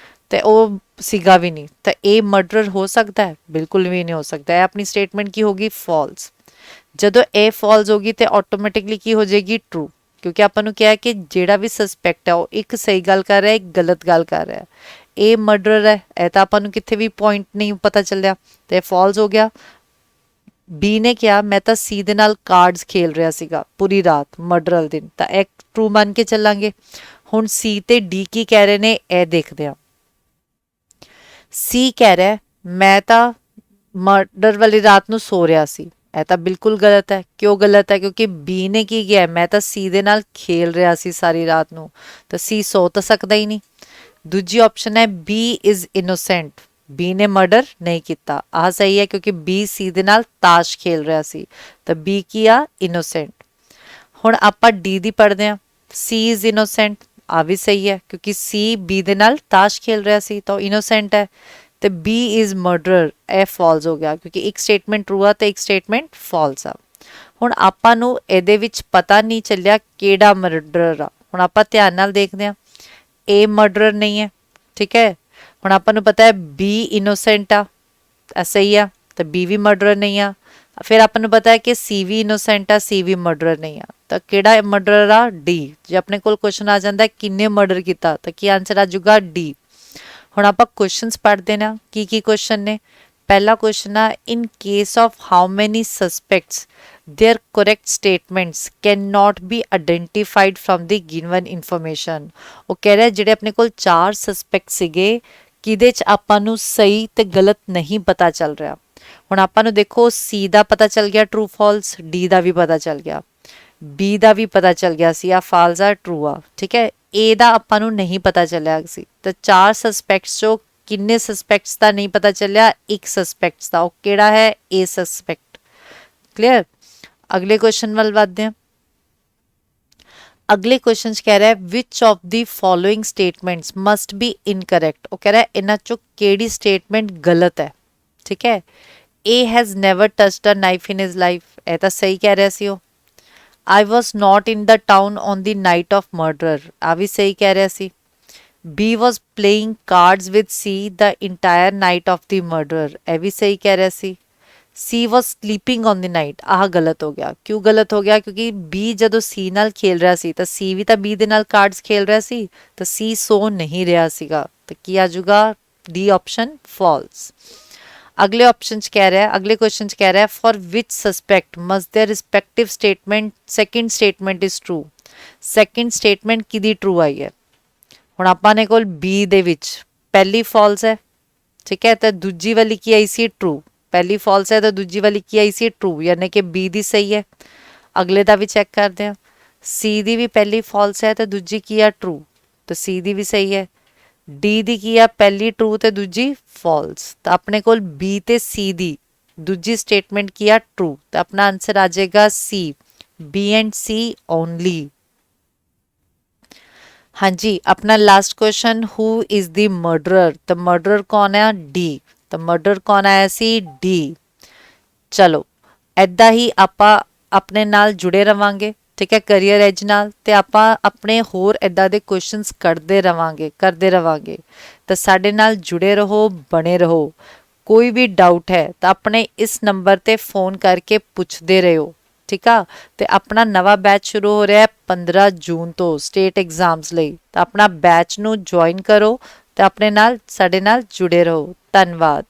ਤੇ ਉਹ ਸੀਗਾ ਵੀ ਨਹੀਂ, ਤਾਂ ਇਹ ਮਰਡਰਰ ਹੋ ਸਕਦਾ ਹੈ? ਬਿਲਕੁਲ ਵੀ ਨਹੀਂ ਹੋ ਸਕਦਾ। ਇਹ ਆਪਣੀ ਸਟੇਟਮੈਂਟ ਕੀ ਹੋਗੀ, ਫਾਲਸ। ਜਦੋਂ ਇਹ ਫਾਲਸ ਹੋਗੀ ਤੇ ਆਟੋਮੈਟਿਕਲੀ ਕੀ ਹੋ ਜਾਏਗੀ, ਟਰੂ, ਕਿਉਂਕਿ ਆਪਾਂ ਨੂੰ ਕਿਹਾ ਕਿ ਜਿਹੜਾ ਵੀ ਸਸਪੈਕਟ ਹੈ ਉਹ ਇੱਕ ਸਹੀ ਗੱਲ ਕਰ ਰਿਹਾ, ਇੱਕ ਗਲਤ ਗੱਲ ਕਰ ਰਿਹਾ। ਇਹ ਮਰਡਰਰ ਹੈ, ਇਹ ਤਾਂ ਆਪਾਂ ਨੂੰ ਕਿੱਥੇ ਵੀ ਪੁਆਇੰਟ ਨਹੀਂ ਪਤਾ ਚੱਲਿਆ ਤੇ ਫਾਲਸ ਹੋ ਗਿਆ। ਬੀ ਨੇ ਕਿਹਾ ਮੈਂ ਤਾਂ ਸੀ ਦੇ ਨਾਲ ਕਾਰਡਸ ਖੇਲ ਰਿਹਾ ਸੀਗਾ ਪੂਰੀ ਰਾਤ ਮਰਡਰ ਵਾਲੇ ਦਿਨ, ਤਾਂ ਇਹ ਟਰੂ ਮੰਨ ਕੇ ਚੱਲਾਂਗੇ। ਹੁਣ ਸੀ ਤੇ ਡੀ ਕੀ ਕਹਿ ਰਹੇ ਨੇ ਇਹ ਦੇਖਦੇ ਹਾਂ। ਸੀ ਕਹਿ ਰਿਹਾ ਮੈਂ ਤਾਂ ਮਰਡਰ ਵਾਲੀ ਰਾਤ ਨੂੰ ਸੋ ਰਿਹਾ ਸੀ, ਇਹ ਤਾਂ ਬਿਲਕੁਲ ਗਲਤ ਹੈ। ਕਿਉਂ ਗਲਤ ਹੈ? ਕਿਉਂਕਿ ਬੀ ਨੇ ਕੀ ਕਿਹਾ, ਮੈਂ ਤਾਂ ਸੀ ਦੇ ਨਾਲ ਖੇਲ ਰਿਹਾ ਸੀ ਸਾਰੀ ਰਾਤ ਨੂੰ, ਤਾਂ ਸੀ ਸੋ ਤਾਂ ਸਕਦਾ ਹੀ ਨਹੀਂ। ਦੂਜੀ ਆਪਸ਼ਨ ਹੈ ਬੀ ਇਜ਼ ਇਨੋਸੈਂਟ, ਬੀ ਨੇ ਮਰਡਰ ਨਹੀਂ ਕੀਤਾ, ਆਹ ਸਹੀ ਹੈ ਕਿਉਂਕਿ ਬੀ ਸੀ ਦੇ ਨਾਲ ਤਾਸ਼ ਖੇਲ ਰਿਹਾ ਸੀ, ਤਾਂ ਬੀ ਕੀ ਆ, ਇਨੋਸੈਂਟ। ਹੁਣ ਆਪਾਂ ਡੀ ਦੀ ਪੜ੍ਹਦੇ ਹਾਂ, ਸੀ ਇਜ਼ ਇਨੋਸੈਂਟ, ਆ ਵੀ ਸਹੀ ਹੈ ਕਿਉਂਕਿ ਸੀ ਬੀ ਦੇ ਨਾਲ ਤਾਸ਼ ਖੇਲ ਰਿਹਾ ਸੀ ਤਾਂ ਉਹ ਇਨੋਸੈਂਟ ਹੈ। ਤੇ ਬੀ ਇਜ਼ ਮਰਡਰਰ, ਇਹ ਫਾਲਸ ਹੋ ਗਿਆ ਕਿਉਂਕਿ ਇੱਕ ਸਟੇਟਮੈਂਟ ਟਰੂ ਆ ਤੇ ਇੱਕ ਸਟੇਟਮੈਂਟ ਫਾਲਸ ਆ। ਹੁਣ ਆਪਾਂ ਨੂੰ ਇਹਦੇ ਵਿੱਚ ਪਤਾ ਨਹੀਂ ਚੱਲਿਆ ਕਿਹੜਾ ਮਰਡਰਰ ਆ। ਹੁਣ ਆਪਾਂ ਧਿਆਨ ਨਾਲ ਦੇਖਦੇ ਹਾਂ, ਏ ਮਰਡਰਰ ਨਹੀਂ ਹੈ, ਠੀਕ ਹੈ। ਹੁਣ ਆਪਾਂ ਨੂੰ ਪਤਾ ਹੈ ਬੀ ਇਨੋਸੈਂਟ ਆ, ਸਹੀ ਆ, ਤਾਂ ਬੀ ਵੀ ਮਰਡਰਰ ਨਹੀਂ ਆ। ਫਿਰ ਆਪਾਂ ਨੂੰ ਪਤਾ ਹੈ ਕਿ ਸੀ ਵੀ ਇਨੋਸੈਂਟ ਆ, ਸੀ ਵੀ ਮਰਡਰਰ ਨਹੀਂ ਆ, ਤਾਂ ਕਿਹੜਾ ਮਰਡਰਰ ਆ, ਡੀ। ਜੇ ਆਪਣੇ ਕੋਲ ਕੁਐਸਚਨ ਆ ਜਾਂਦਾ ਕਿੰਨੇ ਮਰਡਰ ਕੀਤਾ ਤਾਂ ਕੀ ਆਨਸਰ ਆ ਜਾਊਗਾ, ਡੀ। ਹੁਣ ਆਪਾਂ ਕੁਐਸਚਨਸ ਪੜ੍ਹਦੇ ਨਾ, ਕੀ ਕੀ ਕੁਐਸਚਨ ਨੇ। ਪਹਿਲਾ ਕੁਐਸਚਨ ਆ in case of how many suspects their correct statements cannot be identified from the given information। ਉਹ ਕਹਿ ਰਿਹਾ ਜਿਹੜੇ ਆਪਣੇ ਕੋਲ 4 ਸਸਪੈਕਟ ਸੀਗੇ ਕਿਹਦੇ ਚ ਆਪਾਂ ਨੂੰ ਸਹੀ ਤੇ ਗਲਤ ਨਹੀਂ ਪਤਾ ਚੱਲ ਰਿਹਾ। ਹੁਣ ਆਪਾਂ ਨੂੰ ਦੇਖੋ ਸੀ ਦਾ ਪਤਾ ਚੱਲ ਗਿਆ ਟਰੂ ਫਾਲਸ, ਡੀ ਦਾ ਵੀ ਪਤਾ ਚੱਲ ਗਿਆ, ਬੀ ਦਾ ਵੀ ਪਤਾ ਚੱਲ ਗਿਆ ਸੀ ਆ ਫਾਲਸ ਆ ਟਰੂ ਆ, ਠੀਕ ਹੈ। ਏ ਦਾ ਆਪਾਂ ਨੂੰ ਨਹੀਂ ਪਤਾ ਚੱਲਿਆ ਸੀ, ਤਾਂ 4 ਸਸਪੈਕਟਸ ਚੋਂ ਕਿੰਨੇ ਸਸਪੈਕਟਸ ਦਾ ਨਹੀਂ ਪਤਾ ਚੱਲਿਆ, ਇੱਕ ਸਸਪੈਕਟਸ ਦਾ, ਉਹ ਕਿਹੜਾ ਹੈ, ਏ ਸਸਪੈਕਟ। ਕਲੀਅਰ। ਅਗਲੇ ਕੁਐਸਚਨ ਵੱਲ ਵਧਦੇ ਹਾਂ। ਅਗਲੇ ਕੁਐਸਚਨ ਚ ਕਹਿ ਰਿਹਾ ਵਿਚ of the following statements must B incorrect. ਉਹ ਕਹਿ ਰਿਹਾ ਇਹਨਾਂ ਚੋਂ ਕਿਹੜੀ ਸਟੇਟਮੈਂਟ ਗਲਤ ਹੈ, ਠੀਕ ਹੈ। A has never touched a knife in his life, ਇਹ ਤਾਂ ਸਹੀ ਕਹਿ ਰਿਹਾ ਸੀ ਉਹ। I was not in the town on the night of murder, ਆ ਵੀ ਸਹੀ ਕਹਿ ਰਿਹਾ ਸੀ। B was playing cards with C the entire night of the murder, ਇਹ ਵੀ ਸਹੀ ਕਹਿ ਰਿਹਾ ਸੀ। C was sleeping on the night, ਆਹ ਗਲਤ ਹੋ ਗਿਆ। ਕਿਉਂ ਗਲਤ ਹੋ ਗਿਆ? ਕਿਉਂਕਿ B ਜਦੋਂ C ਨਾਲ ਖੇਲ ਰਿਹਾ ਸੀ ਤਾਂ C ਵੀ ਤਾਂ B ਦੇ ਨਾਲ ਕਾਰਡਸ ਖੇਲ ਰਿਹਾ ਸੀ, ਤਾਂ C ਸੋ ਨਹੀਂ ਰਿਹਾ ਸੀਗਾ, ਤਾਂ ਕੀ ਆ ਜਾਊਗਾ, D ਆਪਸ਼ਨ ਫਾਲਸ। ਅਗਲੇ ਆਪਸ਼ਨ ਚ ਕਹਿ ਰਿਹਾ, ਅਗਲੇ ਕੁਐਸਚਨ ਚ ਕਹਿ ਰਿਹਾ for which suspect must their respective statement second statement is true. Second statement ਕਿਹਦੀ ਟਰੂ ਆਈ ਹੈ? ਹੁਣ ਆਪਾਂ ਨੇ ਕੋਲ ਬੀ ਦੇ ਵਿੱਚ ਪਹਿਲੀ ਫਾਲਸ ਹੈ, ਠੀਕ ਹੈ, ਤਾਂ ਦੂਜੀ ਵਾਲੀ ਕੀ ਆਈ ਸੀ, ਟਰੂ। ਪਹਿਲੀ ਫਾਲਸ ਹੈ ਤਾਂ ਦੂਜੀ ਵਾਲੀ ਕੀ ਆਈ ਸੀ, ਟਰੂ, ਯਾਨੀ ਕਿ ਬੀ ਦੀ ਸਹੀ ਹੈ। ਅਗਲੇ ਦਾ ਵੀ ਚੈੱਕ ਕਰਦੇ ਹਾਂ, ਸੀ ਦੀ ਵੀ ਪਹਿਲੀ ਫਾਲਸ ਹੈ ਤਾਂ ਦੂਜੀ ਕੀ ਆ, ਟਰੂ, ਤਾਂ ਸੀ ਦੀ ਵੀ ਸਹੀ ਹੈ। ਡੀ ਦੀ ਕੀ ਆ, ਪਹਿਲੀ ਟਰੂ ਤੇ ਦੂਜੀ ਫਾਲਸ, ਤਾਂ ਆਪਣੇ ਕੋਲ ਬੀ ਤੇ ਸੀ ਦੀ ਦੂਜੀ ਸਟੇਟਮੈਂਟ ਕੀ ਆ, ਟਰੂ, ਤਾਂ ਆਪਣਾ ਆਨਸਰ ਆ ਜਾਏਗਾ ਸੀ, ਬੀ ਐਂਡ ਸੀ ਓਨਲੀ। ਹਾਂਜੀ, ਆਪਣਾ last question who is the ਮਰਡਰਰ, ਤਾਂ ਮਰਡਰਰ ਕੌਣ ਆ, ਡੀ, ਤਾਂ ਮਰਡਰ ਕੌਣ ਆਇਆ ਸੀ, ਡੀ। ਚਲੋ ਐਦਾਂ ਹੀ ਆਪਾਂ ਆਪਣੇ ਨਾਲ ਜੁੜੇ ਰਵਾਂਗੇ, ਠੀਕ ਹੈ, ਕਰੀਅਰ ਐਜ ਨਾਲ, ਤੇ ਆਪਾਂ ਆਪਣੇ ਹੋਰ ਐਦਾਂ ਦੇ ਕੁਐਸਚਨਸ ਕਰਦੇ ਰਵਾਂਗੇ। ਤਾਂ ਸਾਡੇ ਨਾਲ ਜੁੜੇ ਰਹੋ, ਬਣੇ ਰਹੋ। ਕੋਈ ਵੀ ਡਾਊਟ ਹੈ ਤਾਂ ਆਪਣੇ ਇਸ ਨੰਬਰ ਤੇ ਫੋਨ ਕਰਕੇ ਪੁੱਛਦੇ ਰਹੋ, ਠੀਕ ਆ। ਤੇ ਆਪਣਾ ਨਵਾਂ ਬੈਚ ਸ਼ੁਰੂ ਹੋ ਰਿਹਾ ਹੈ 15 ਜੂਨ ਤੋਂ ਸਟੇਟ ਐਗਜ਼ਾਮਸ ਲਈ, ਤਾਂ ਆਪਣਾ ਬੈਚ ਨੂੰ ਜੁਆਇਨ ਕਰੋ ਤੇ ਆਪਣੇ ਨਾਲ ਸਾਡੇ ਨਾਲ ਜੁੜੇ ਰਹੋ। ਧੰਨਵਾਦ।